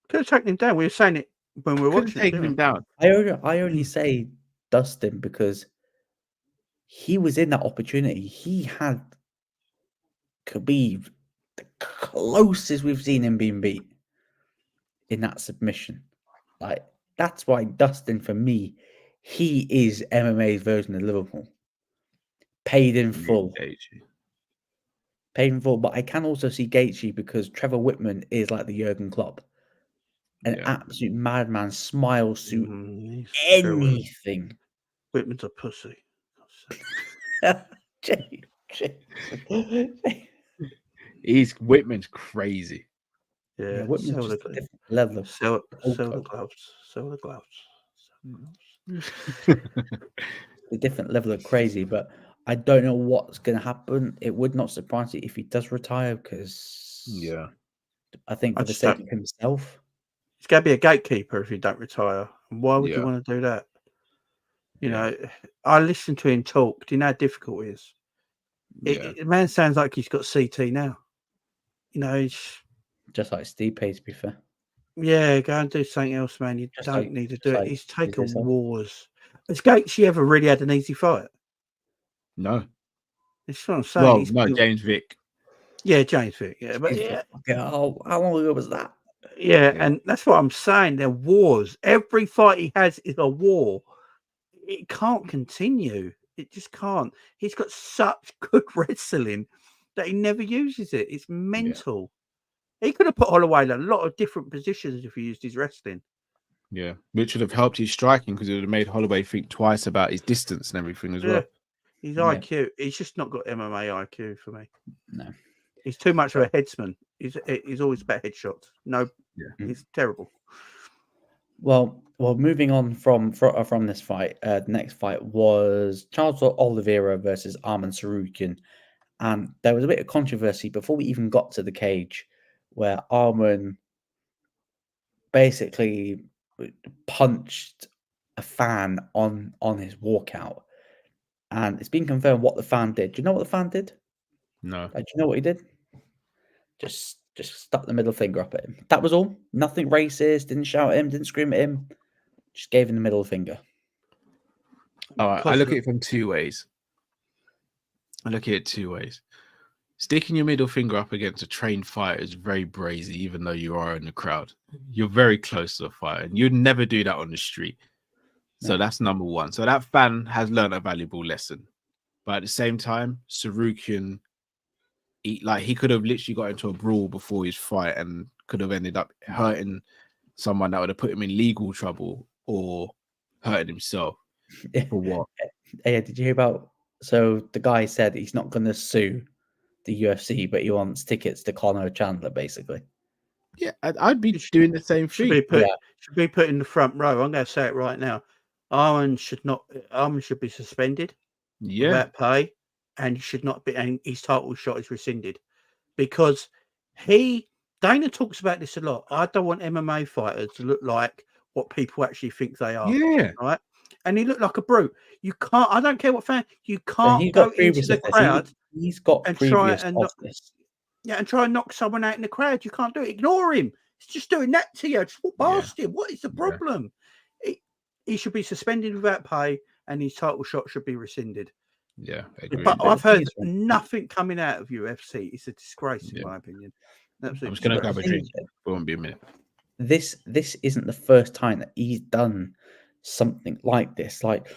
Could have taken him down. We were saying it when we were watching. Taking him down. I only say Dustin because he was in that opportunity. He had Khabib, the closest we've seen him being beat in that submission. Like that's why Dustin, for me, he is MMA's version of Liverpool. Paid in full. Paid in full, but I can also see Gaethje because Trevor Whitman is like the Jurgen Klopp. An absolute madman, smiles through anything. Whitman's a pussy. Whitman's crazy. Yeah, Whitman's just a different level of sell the gloves. Sell the gloves. A different level of crazy, but I don't know what's going to happen. It would not surprise me if he does retire because I think for the sake of himself, he's got to be a gatekeeper if he don't retire. Why would you want to do that? You know, I listened to him talk. Do you know how difficult it is? The man sounds like he's got CT now. You know, he's just like Steve Pace, to be fair. Yeah, go and do something else, man. You don't need to do it. He's taken wars. Has Gaethje ever really had an easy fight? No. That's what I'm saying. Well, no, James Vick. Yeah, James Vick. Yeah, but how long ago was that? Yeah, and that's what I'm saying. They're wars. Every fight he has is a war. It can't continue. It just can't. He's got such good wrestling that he never uses it. It's mental. Yeah. He could have put Holloway in a lot of different positions if he used his wrestling. Yeah, which would have helped his striking because it would have made Holloway think twice about his distance and everything as well. His IQ, he's just not got MMA IQ for me. No. He's too much of a headsman. He's always about headshots. No, he's terrible. Well, moving on from this fight, the next fight was Charles Oliveira versus Arman Tsarukyan, and there was a bit of controversy before we even got to the cage, where Arman basically punched a fan on his walkout, and it's been confirmed what the fan did. Do you know what the fan did? No. Do you know what he did? Just stuck the middle finger up at him. That was all. Nothing racist. Didn't shout at him. Didn't scream at him. Just gave him the middle finger. All right. I look at it from two ways. Sticking your middle finger up against a trained fighter is very brazy, even though you are in the crowd. You're very close to a fighter, and you'd never do that on the street. So that's number one. So that fan has learned a valuable lesson. But at the same time, Sarukian, he could have literally got into a brawl before his fight and could have ended up hurting someone that would have put him in legal trouble or hurting himself. For what? Yeah, did you hear about? So the guy said he's not going to sue the UFC, but he wants tickets to Conor Chandler, basically. Yeah, I'd be doing the same thing. Should be put in the front row. I'm going to say it right now. Arman should be suspended without pay, and he should not be. And his title shot is rescinded because Dana talks about this a lot. I don't want MMA fighters to look like what people actually think they are. Yeah, right. And he looked like a brute. You can't. I don't care what fan. You can't go into the crowd. He's got and previous and try and knock someone out in the crowd. You can't do it. Ignore him. He's just doing that to you. Just walk past him. What is the problem? He should be suspended without pay, and his title shot should be rescinded. Yeah, I agree. But I've heard nothing coming out of UFC. It's a disgrace, in my opinion. Absolutely. I'm just going to grab a drink. It won't be a minute. This isn't the first time that he's done something like this. Like,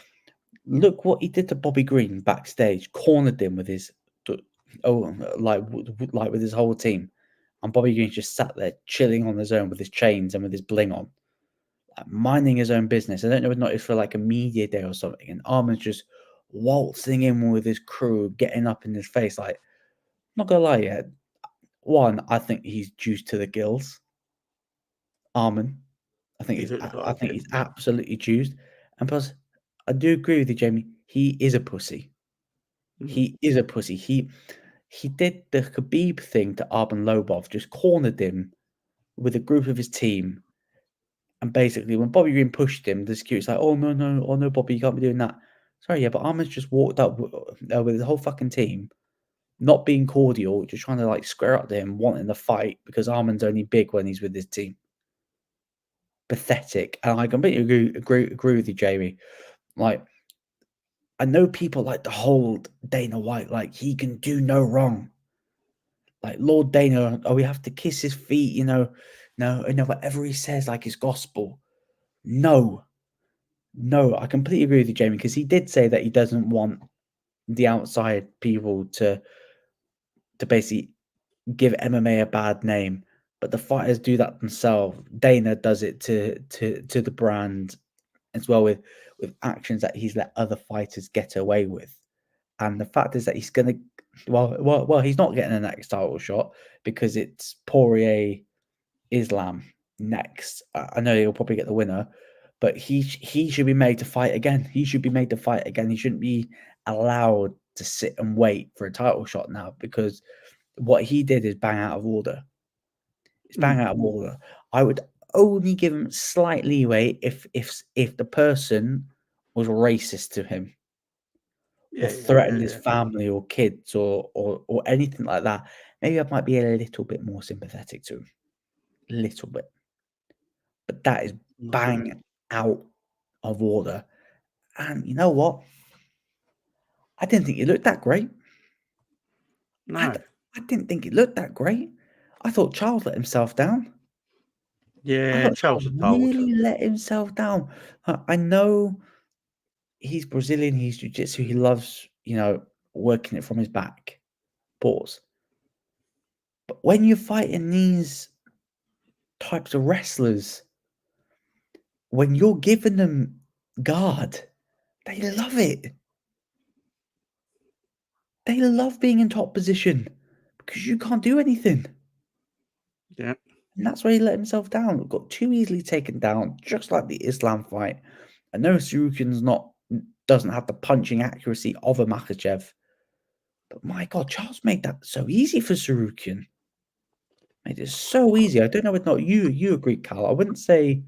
look what he did to Bobby Green backstage, cornered him with his with his whole team, and Bobby Green just sat there chilling on his own with his chains and with his bling on, like, minding his own business. I don't know if not it's for like a media day or something, and Arman's just waltzing in with his crew, getting up in his face. Like, not gonna lie, yeah. One, I think he's juiced to the gills. Arman, I think he's absolutely juiced, and plus, I do agree with you, Jamie. He is a pussy. He is a pussy. He did the Khabib thing to Arman Lobov, just cornered him with a group of his team. And basically, when Bobby Green pushed him, the security's like, oh, no, Bobby, you can't be doing that. Sorry, yeah, but Arman's just walked up with his whole fucking team, not being cordial, just trying to like square up to him, wanting the fight because Arman's only big when he's with his team. Pathetic. And I completely agree with you, Jamie. Like, I know people like to hold Dana White like he can do no wrong. Like Lord Dana, we have to kiss his feet, no, whatever he says, like it's gospel. No, I completely agree with you, Jamie, because he did say that he doesn't want the outside people to basically give MMA a bad name, but the fighters do that themselves. Dana does it to the brand as well with actions that he's let other fighters get away with. And the fact is that he's going to, well, he's not getting the next title shot because it's Poirier Islam next. I know he'll probably get the winner, but he should be made to fight again. He should be made to fight again. He shouldn't be allowed to sit and wait for a title shot now because what he did is bang out of order. It's bang out of order. I would only give him slight leeway if the person was racist to him or threatened his family or kids or anything like that. Maybe I might be a little bit more sympathetic to him. A little bit. But that is bang out of order. And you know what? I didn't think he looked that great. No. I didn't think he looked that great. I thought Charles let himself down. Yeah, Charles really let himself down. I know he's Brazilian, he's jiu-jitsu, he loves, working it from his back. Pause. But when you're fighting these types of wrestlers, when you're giving them guard, they love it. They love being in top position because you can't do anything. Yeah. And that's why he let himself down. Got too easily taken down, just like the Islam fight. I know Sarukian's doesn't have the punching accuracy of a Makhachev. But my God, Charles made that so easy for Sarukian. Made it so easy. I don't know if not you agree, Cal. I wouldn't say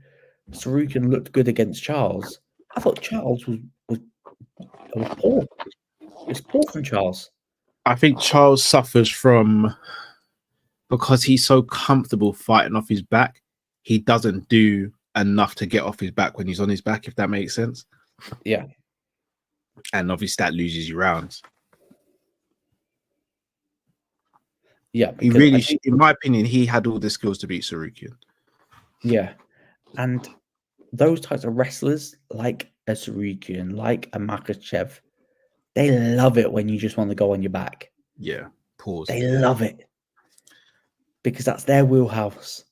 Sarukian looked good against Charles. I thought Charles was It was poor. It was poor from Charles. I think Charles suffers from, because he's so comfortable fighting off his back, he doesn't do enough to get off his back when he's on his back, if that makes sense. Yeah. And obviously that loses you rounds. Yeah. He really, in my opinion, he had all the skills to beat Sarukian. Yeah. And those types of wrestlers, like a Sarukian, like a Makachev, they love it when you just want to go on your back. Yeah. Pause. They love it because that's their wheelhouse.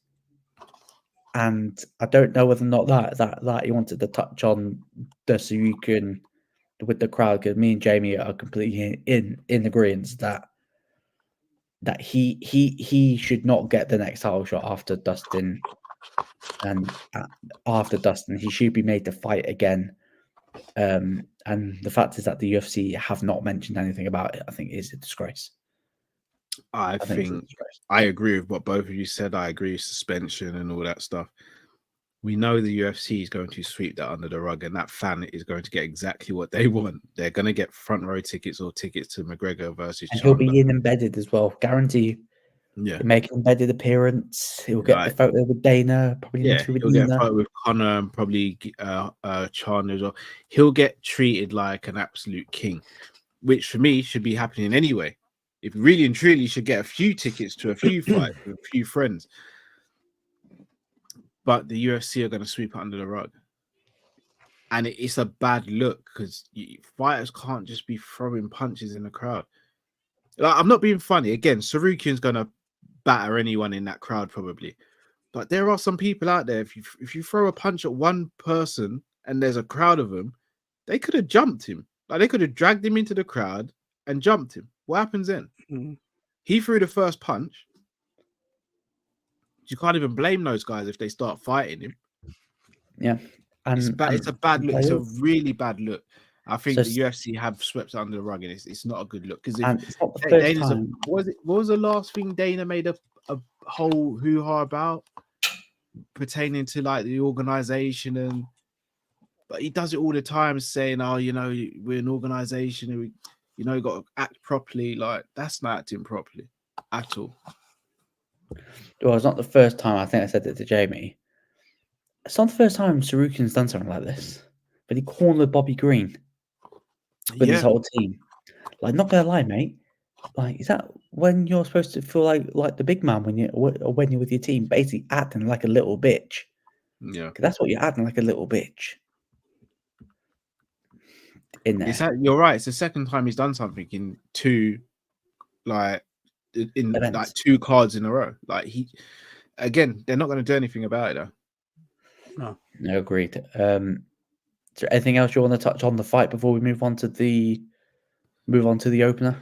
And I don't know whether or not that he wanted to touch on the Sarukian with the crowd, because me and Jamie are completely in agreement that he should not get the next title shot after Dustin, and after Dustin he should be made to fight again. And the fact is that the UFC have not mentioned anything about it. I think is a disgrace. I think I agree with what both of you said. I agree with suspension and all that stuff. We know the UFC is going to sweep that under the rug, and that fan is going to get exactly what they want. They're going to get front row tickets or tickets to McGregor versus and Chandler. he'll be in embedded as well, guarantee. Yeah, he'll make an embedded appearance. He'll get the photo with Dana, probably an interview with Nina. Get a photo with Conor and probably Chandler as well. He'll get treated like an absolute king, which for me should be happening anyway. If really and truly should get a few tickets to a few fights with a few friends. But the UFC are going to sweep it under the rug. And it's a bad look because fighters can't just be throwing punches in the crowd. Like, I'm not being funny. Again, Sarukian's going to batter anyone in that crowd probably. But there are some people out there, if you throw a punch at one person and there's a crowd of them, they could have jumped him. Like, they could have dragged him into the crowd and jumped him. What happens then? Mm-hmm. He threw the first punch. You can't even blame those guys if they start fighting him. Yeah. It's a bad look. It's a really bad look. I think the UFC have swept under the rug, and it's not a good look. Because it's not the first time. What was the last thing Dana made a whole hoo-ha about pertaining to like the organization? But he does it all the time, saying, "Oh, we're an organization, and we got to act properly." Like, that's not acting properly at all. Well, it's not the first time. I think I said it to Jamie. It's not the first time Sarukian's done something like this, but he cornered Bobby Green with his whole team. Like, not gonna lie, mate. Like, is that when you're supposed to feel like the big man when you're with your team, basically acting like a little bitch? Yeah, that's what you're acting, like a little bitch. In there, you're right. It's the second time he's done something in two cards in a row. Like, they're not going to do anything about it though. No, agreed. Is there anything else you want to touch on the fight before we move on to the opener?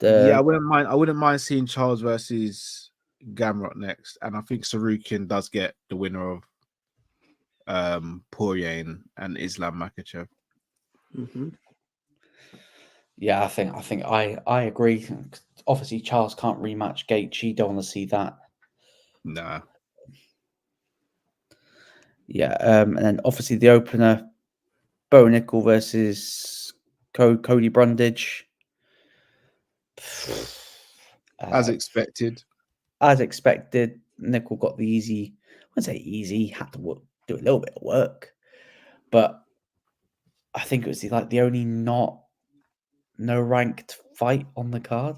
I wouldn't mind seeing Charles versus Gamrot next, and I think Sarukian does get the winner of Poirier and Islam Makhachev. Mm-hmm. Yeah, I think I agree. Obviously, Charles can't rematch Gaethje. Don't want to see that. Nah. Yeah, and then obviously the opener, Bo Nickel versus Cody Brundage. As expected. Nickel got the easy. I wouldn't say easy. Had to do a little bit of work, but I think it was the only no ranked fight on the card.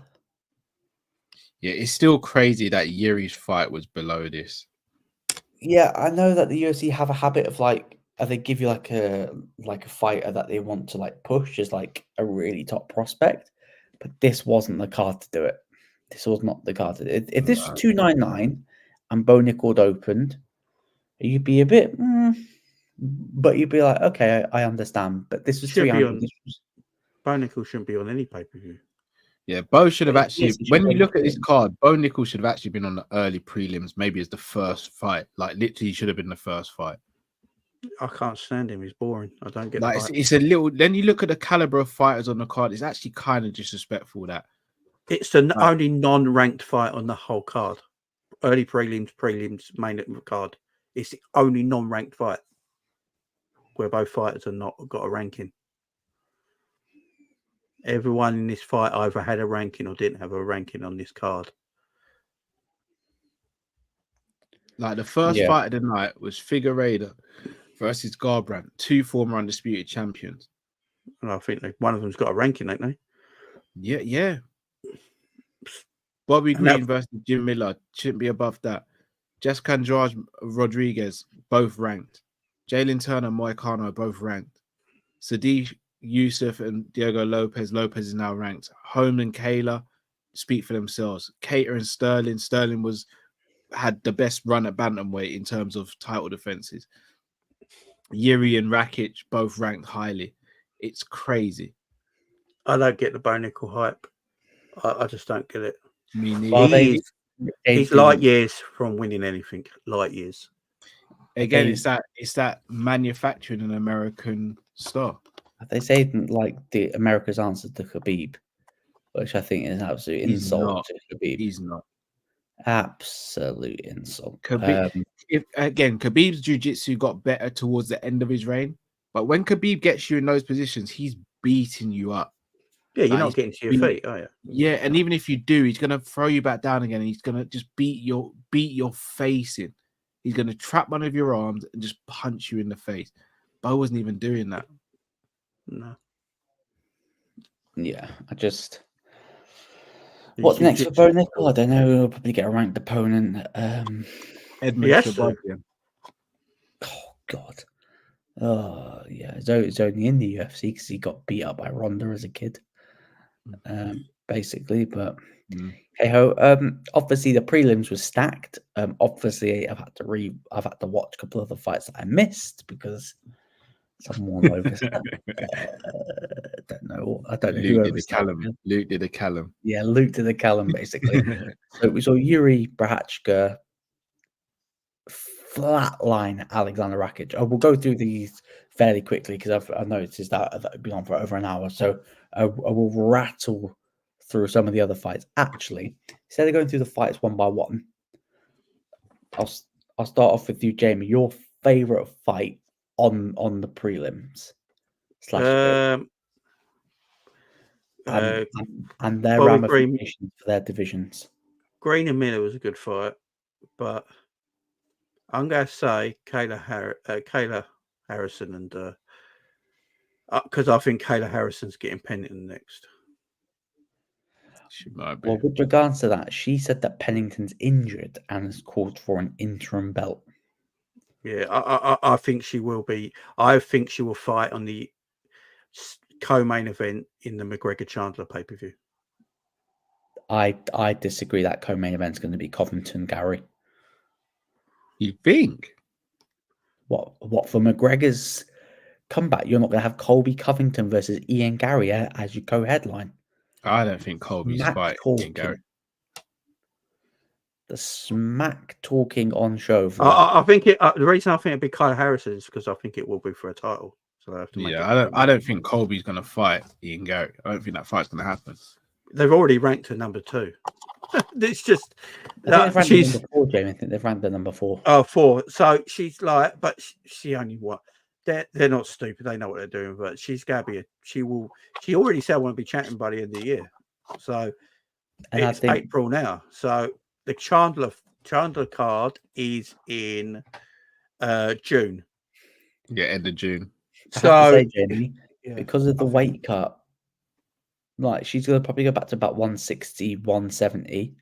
Yeah, it's still crazy that Yuri's fight was below this. Yeah, I know that the UFC have a habit of they give you like a fighter that they want to push as a really top prospect, but this wasn't the card to do it. This was not the card to do it. If this was 299 and Bo Nickel opened, you'd be a bit, but you'd be like, okay, I understand. But this was 300. Bo Nickel shouldn't be on any pay-per-view. Yeah, Bo should have actually, when you look at this card, Bo Nickel should have actually been on the early prelims, maybe as the first fight. Like, literally should have been the first fight. I can't stand him. He's boring. I don't get it's a little, then you look at the caliber of fighters on the card, it's actually kind of disrespectful that. It's the only non-ranked fight on the whole card. Early prelims, main card. It's the only non-ranked fight where both fighters are not got a ranking. Everyone in this fight either had a ranking or didn't have a ranking on this card. Like the first fight of the night was Figueiredo versus Garbrandt, 2 former undisputed champions. And I think one of them's got a ranking, ain't they? Yeah. Bobby Green versus Jim Miller shouldn't be above that. Jessica Andrade Rodriguez, both ranked. Jalen Turner, Moicano, both ranked. Sadiq Yusuf and Diego Lopez. Lopez is now ranked. Holm and Kayla speak for themselves. Cater and Sterling. Sterling had the best run at bantamweight in terms of title defenses. Yuri and Rakic both ranked highly. It's crazy. I don't get the Bo Nickel hype. I just don't get it. Me neither. He's light years from winning anything. Light years. Again, it's that manufacturing an American star. They say like the America's answer to Khabib, which I think is an absolute insult to Khabib. He's not. Absolute insult. Khabib's jiu-jitsu got better towards the end of his reign, but when Khabib gets you in those positions, he's beating you up. Yeah, you're not getting to your feet, are you? Yeah, and even if you do, he's gonna throw you back down again. And he's gonna just beat your face in. He's gonna trap one of your arms and just punch you in the face. Bo wasn't even doing that. No. Yeah, what's next for Bo Nickel? I don't know. He'll probably get a ranked opponent. Edmund Shabazian. Oh God. Oh yeah, it's only in the UFC because he got beat up by Ronda as a kid, basically. But hey ho. Obviously the prelims were stacked. Obviously I've had to watch a couple of the fights that I missed because someone overstepped. I don't know who overstepped. Luke did a Callum. Yeah, Luke did a Callum basically. So we saw Yuri Prochazka flatline Alexander Rakic. We'll go through these fairly quickly because I've noticed that it'd be on for over an hour. So I will rattle through some of the other fights. Actually, instead of going through the fights one by one, I'll start off with you, Jamie. Your favorite fight on the prelims and their ramifications for their divisions. Green and Miller was a good fight, but I'm going to say Kayla Harrison and because I think Kayla Harrison's getting Pennington next. She might be. Well, with regards to that, she said that Pennington's injured and has called for an interim belt. Yeah, I think she will be. I think she will fight on the co-main event in the McGregor Chandler pay-per-view. I disagree. That co-main event is going to be Covington Gary. You think? What for McGregor's comeback? You're not going to have Colby Covington versus Ian Gary as your co-headline. I don't think Colby's fight Ian Gary. The smack talking on show. I think the reason I think it'd be Kyle Harrison is because I think it will be for a title. So I have to make I don't think Colby's going to fight Ian Gary. I don't think that fight's going to happen. They've already ranked her number 2. It's just she's number 4, Jamie. I think they've ranked her number 4. Oh, 4. So she's like, but she only what? They're not stupid. They know what they're doing. But she's gonna be. She already said I want to be champion by the end of the year. So and it's April now. So the Chandler card is in June. Yeah, end of June. So I have to say, Jamie, because of the weight cut, like she's gonna probably go back to about 160, 170.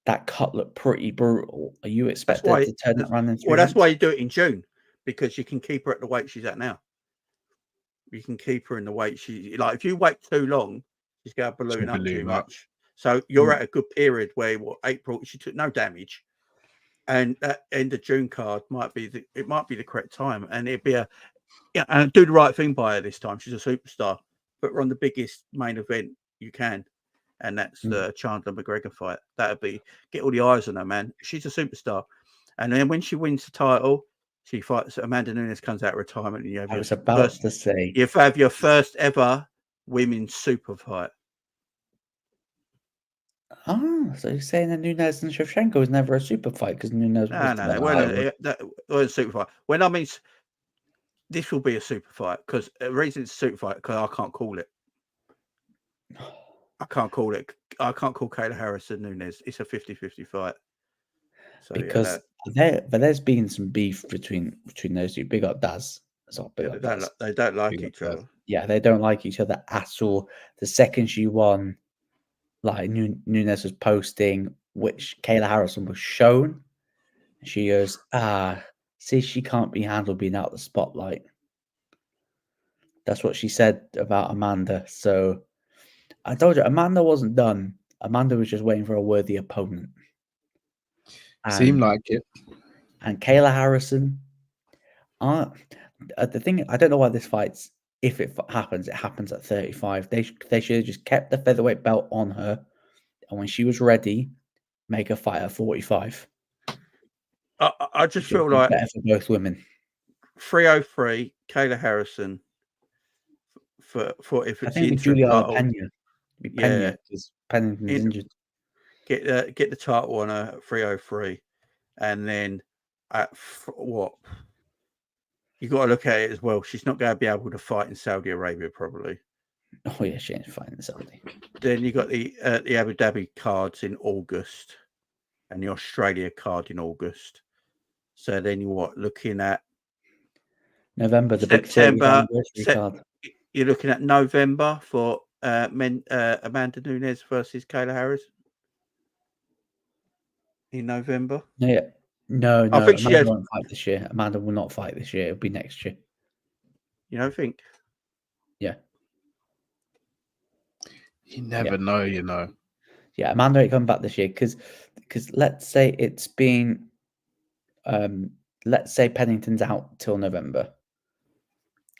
That cut looked pretty brutal. Are you expected to turn that around in 3 months? That's why you do it in June, because you can keep her at the weight she's at now. You can keep her in the weight she like. If you wait too long, she's going to balloon up too much. So you're at a good period where April she took no damage, and that end of June card might be the correct time, and it'd be and do the right thing by her this time. She's a superstar. Put her on the biggest main event you can. And that's the Chandler McGregor fight. That'd be get all the eyes on her, man. She's a superstar. And then when she wins the title, she fights Amanda Nunes, comes out of retirement, and you have I was about to say you have your first ever women's super fight. Oh, so you're saying that Nunes and Shevchenko was never a super fight because Nunes that was a super fight. When I mean this will be a super fight because the reason it's a super fight because I can't call it. I can't call it. I can't call Kayla Harrison Nunes. It's a 50-50 fight. So Because there's been some beef between those two. Big up Daz. they don't like Big up each Daz. other. Yeah, they don't like each other at all. The second she won, like Nunes was posting, which Kayla Harrison was shown. She goes, see, she can't be handled being out of the spotlight. That's what she said about Amanda. So I told you, Amanda wasn't done. Amanda was just waiting for a worthy opponent. Seemed like it. And Kayla Harrison, the thing, I don't know why this fight's, if it happens at 35. They should have just kept the featherweight belt on her. And when she was ready, make her fight at 45. I just feel like better for both women. 303, Kayla Harrison. For if it's the interim title, Pena. Because Pennington's injured. Get the title on her at 303, and then at what you got to look at it as well. She's not going to be able to fight in Saudi Arabia probably. Oh yeah, she ain't fighting in Saudi. Then you got the Abu Dhabi cards in August, and the Australia card in August. So then you looking at November, the September, big 30th anniversary card. You're looking at November for Amanda Nunes versus Kayla Harris in November. Yeah. No. I think Amanda won't fight this year. Amanda will not fight this year. It'll be next year. You don't think? Yeah. You never know, you know. Yeah, Amanda ain't coming back this year because let's say it's been let's say Pennington's out till November.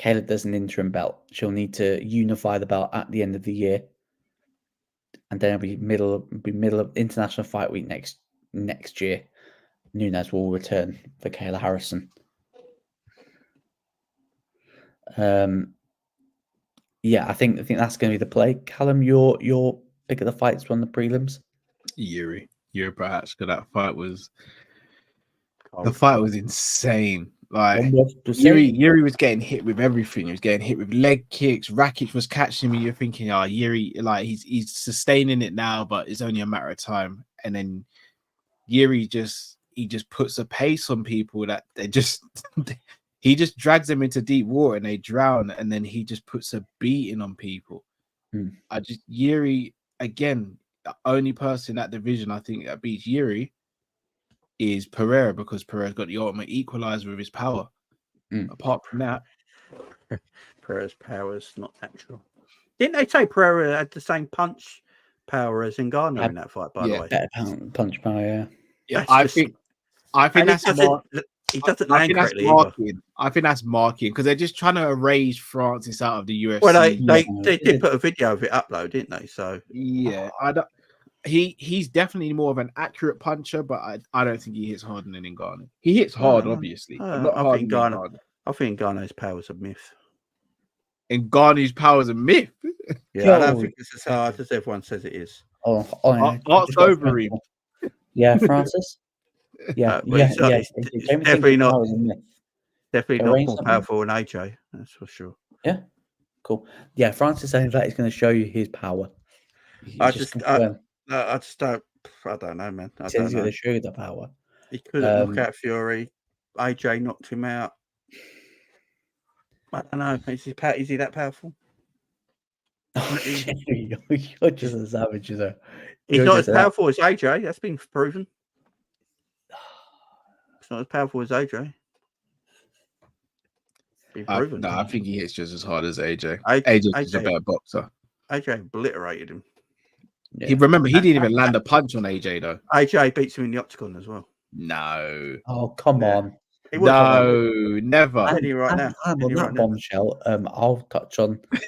Kayla does an interim belt. She'll need to unify the belt at the end of the year. And then it'll be middle of International Fight Week next year. Nunes will return for Kayla Harrison. Yeah, I think that's going to be the play. Callum, your pick of the fights on the prelims. Yuri perhaps, because that fight was insane. Like Yuri was getting hit with everything. He was getting hit with leg kicks. Rakic was catching me. You're thinking, Yuri, like he's sustaining it now, but it's only a matter of time. And then Yuri just puts a pace on people that they just he just drags them into deep water and they drown. And then he just puts a beating on people. Yuri again, the only person in that division I think that beats Yuri is Pereira, because Pereira's got the ultimate equalizer with his power. Apart from that, Pereira's power is not natural. Didn't they say Pereira had the same punch power as Ngannou in that fight? By the way, better punch power. Yeah, I think that's he doesn't land correctly marking. I think that's marking because they're just trying to erase Francis out of the UFC. Well, they did put a video of it upload, didn't they? So yeah, he's dedefinitely more of an accurate puncher, but I don't think he hits harder than Ngannou. He hits hard, obviously. I think Ngannou's power is a myth. Ngannou's power is a myth. Yeah, I don't think it's as hard as everyone says it is. Art's over him. Yeah, Francis. Yeah, it's definitely not. Definitely not more powerful than AJ. That's for sure. Yeah, cool. Yeah, Francis saying that he's going to show you his power. I don't know, man. He's going to show you the power. He couldn't knock out Fury. AJ knocked him out. I don't know. Is he that powerful? You're just a savage, you know. He's not as powerful as AJ. That's been proven. It's not as powerful as AJ. Been proven. No, I think he hits just as hard as AJ. AJ's a better boxer. AJ obliterated him. Yeah. He didn't even land a punch on AJ though. AJ beats him in the octagon as well. No. Oh, come on. No, never. On that bombshell, I'll touch on a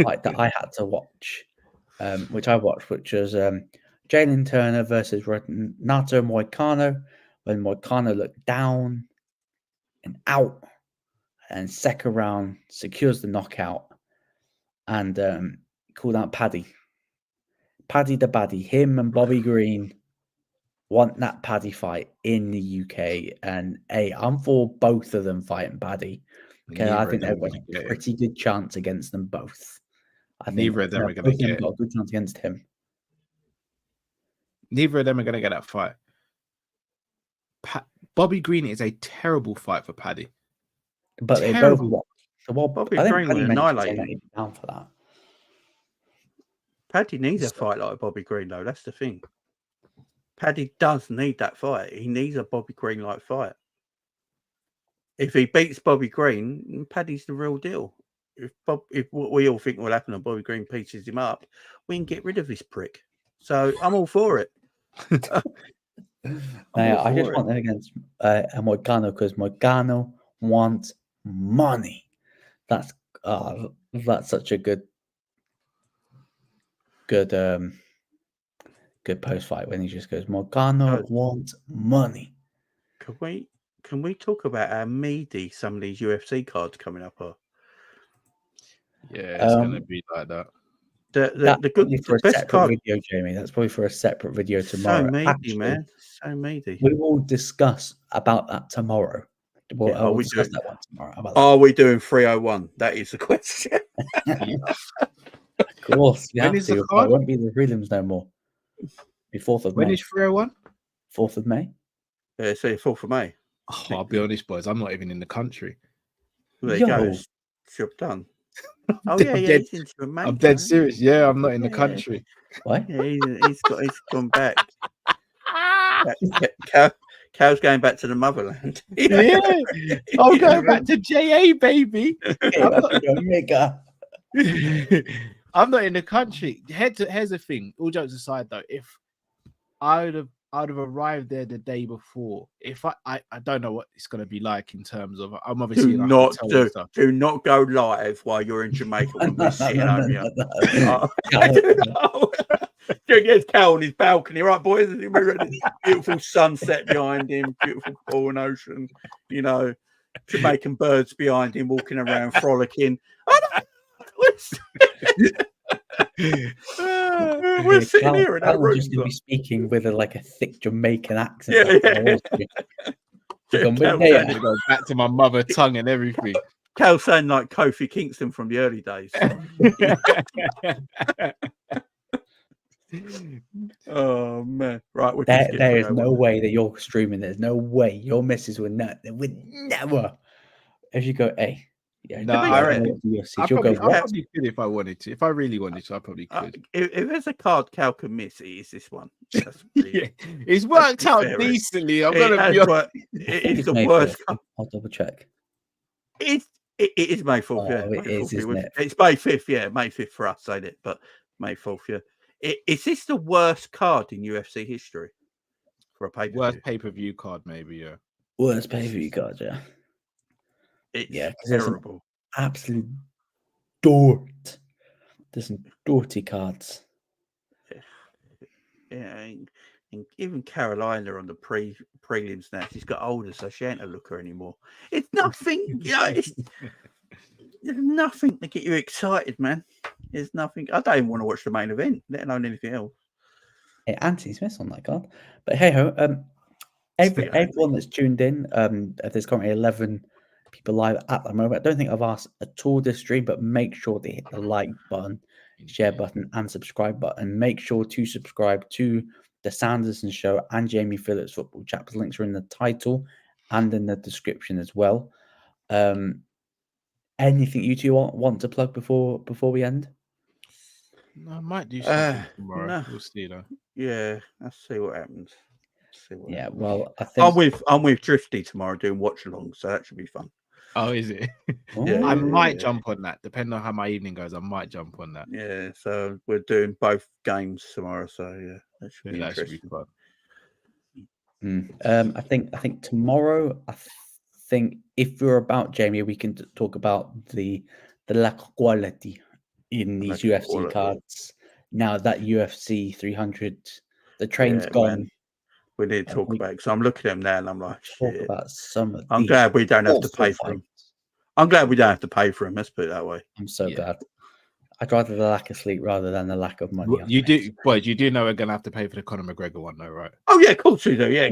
fight that I had to watch, which was Jalen Turner versus Renato Moicano, when Moicano looked down and out, and second round secures the knockout and called out Paddy the Baddy. Him and Bobby Green want that Paddy fight in the UK, and I'm for both of them fighting Paddy. Okay, I think they've got a pretty good chance against them both. I think Neither of them are going to both of them get. got a good chance against him. Neither of them are going to get that fight. Bobby Green is a terrible fight for Paddy. But Terrible. they both won. So Bobby I think Green Paddy would mentioned annihilate saying that him. he'd be down for that. Paddy needs a fight like Bobby Green, though. That's the thing. Paddy does need that fight. He needs a Bobby Green-like fight. If he beats Bobby Green, Paddy's the real deal. If what we all think will happen and Bobby Green pieces him up, we can get rid of this prick. So I'm all for it. I just want them against Moicano because Moicano wants money. That's such a good post fight when he just goes, Moicano wants money. Can we talk about how meaty some of these UFC cards coming up are? Yeah, it's gonna be like that. The best card video, Jamie. That's probably for a separate video tomorrow. So meaty, Actually, man. So meaty. We will discuss about that tomorrow. We'll discuss that one tomorrow. Are we doing 301? That is the question. Of course, we have to. It won't be the prelims no more. The 4th of May. When is 301? 4th of May. Yeah, so 4th of May. Oh, I'll be honest, boys. I'm not even in the country. There you go. Job done. Oh yeah, I'm dead serious. Yeah, I'm not in the country. Why? Yeah, he's gone back. Cal's going back to the motherland. Yeah, I'm going back to JA, baby. I'm not in the country. Here's the thing. All jokes aside, though, if I would have arrived there the day before. If I don't know what it's going to be like in terms of. I'm obviously do not go live while you're in Jamaica when we're sitting over here. There's Cal on his balcony, right, boys? Beautiful sunset behind him, beautiful Corn Ocean, Jamaican birds behind him walking around frolicking. We're sitting here in our room. Just to be speaking with a thick Jamaican accent. Go back to my mother tongue and everything. Cal sound like Kofi Kingston from the early days. Oh man! Right, there is no way that you're streaming. There's no way your missus would not. They would never. If you go, hey. Yeah, no, I probably could if I wanted to. If I really wanted to, I probably could. If there's a card Cal can miss, it is this one. It's worked out decently. I'm gonna be honest. It is the worst. I'll double check. It is May 4th. Yeah, it is, isn't it? It's May 5th. Yeah, May 5th for us, ain't it? But May 4th. Yeah. Is this the worst card in UFC history for a pay-per-view? Worst pay-per-view card, maybe. Yeah. Worst pay-per-view card. Yeah. It's terrible. Absolute dort. There's some dirty cards. Yeah, and even Carolina on the prelims now, she's got older, so she ain't a looker anymore. It's nothing, there's nothing to get you excited, man. There's nothing. I don't even want to watch the main event, let alone anything else. Hey, Anthony Smith's on that card. But hey ho, everyone that's tuned in, there's currently 11 people live at the moment. I don't think I've asked at all this stream, but make sure to hit the like button, share button, and subscribe button. Make sure to subscribe to the Sanderson Show and Jamie Phillips Football Chat. The links are in the title and in the description as well. Anything you two want to plug before we end? No, I might do something tomorrow. No. We'll see though. Yeah, let's see what happens. Well, I think I'm with Drifty tomorrow doing watch along, so that should be fun. Oh, is it? Yeah, I might jump on that. Depending on how my evening goes, I might jump on that. Yeah, so we're doing both games tomorrow, so yeah, that should be interesting. fun. I think tomorrow. I think if you're about Jamie, we can talk about the lack of quality in these UFC cards. Now that UFC 300, the train's gone. Man. We need to talk about it. So I'm looking at them now and I'm like, talk about some of I'm glad we don't have to pay for them. I'm glad we don't have to pay for them. Let's put it that way. I'm so glad. I'd rather the lack of sleep rather than the lack of money. You do, boys. You do know we're gonna have to pay for the Conor McGregor one, though, right? Oh yeah, of course we do. Yeah,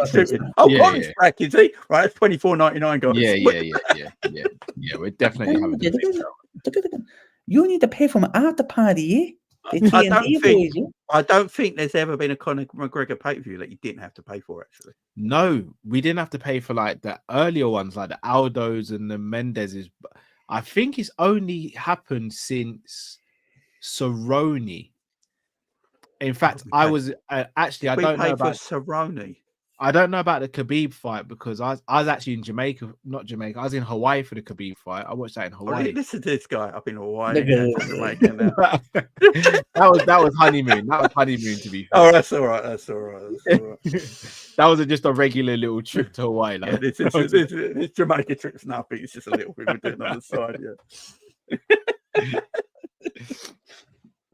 stupid. Conor's back, is he? Right, that's $24.99, guys. Yeah. We're definitely having to pay. You need to pay for my after party, yeah? The I TNT boys, yeah? I don't think there's ever been a Conor McGregor pay-per-view that you didn't have to pay for, actually. No, we didn't have to pay for like the earlier ones, like the Aldos and the Mendezes. I think it's only happened since Cerrone. In fact, I was actually I We don't know paid for about Cerrone. I don't know about the Khabib fight because I was actually in Jamaica, not Jamaica. I was in Hawaii for the Khabib fight. I watched that in Oh, Hawaii. listen to this guy up in Hawaii. Look at And Jamaica now. that was honeymoon. That was honeymoon to be fair. Oh, that's all right. That's all right. That's all right. That was just a regular little trip to Hawaii. Yeah, Like. this Jamaica trip's nothing. It's just a little bit we're doing on the side. Yeah.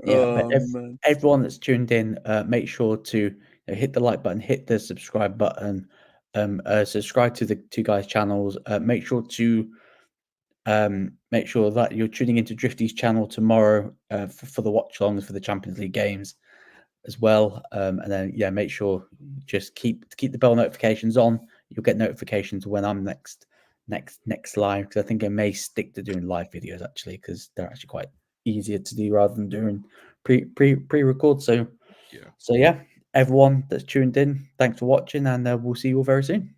Yeah, but man. everyone that's tuned in, make sure to hit the like button, hit the subscribe button, subscribe to the two guys' channels. Make sure that you're tuning into Drifty's channel tomorrow for the watch alongs for the Champions League games as well. And then make sure just keep the bell notifications on. You'll get notifications when I'm next live, because I think I may stick to doing live videos actually, because they're actually quite easier to do rather than doing pre-record. So everyone that's tuned in, thanks for watching, and we'll see you all very soon.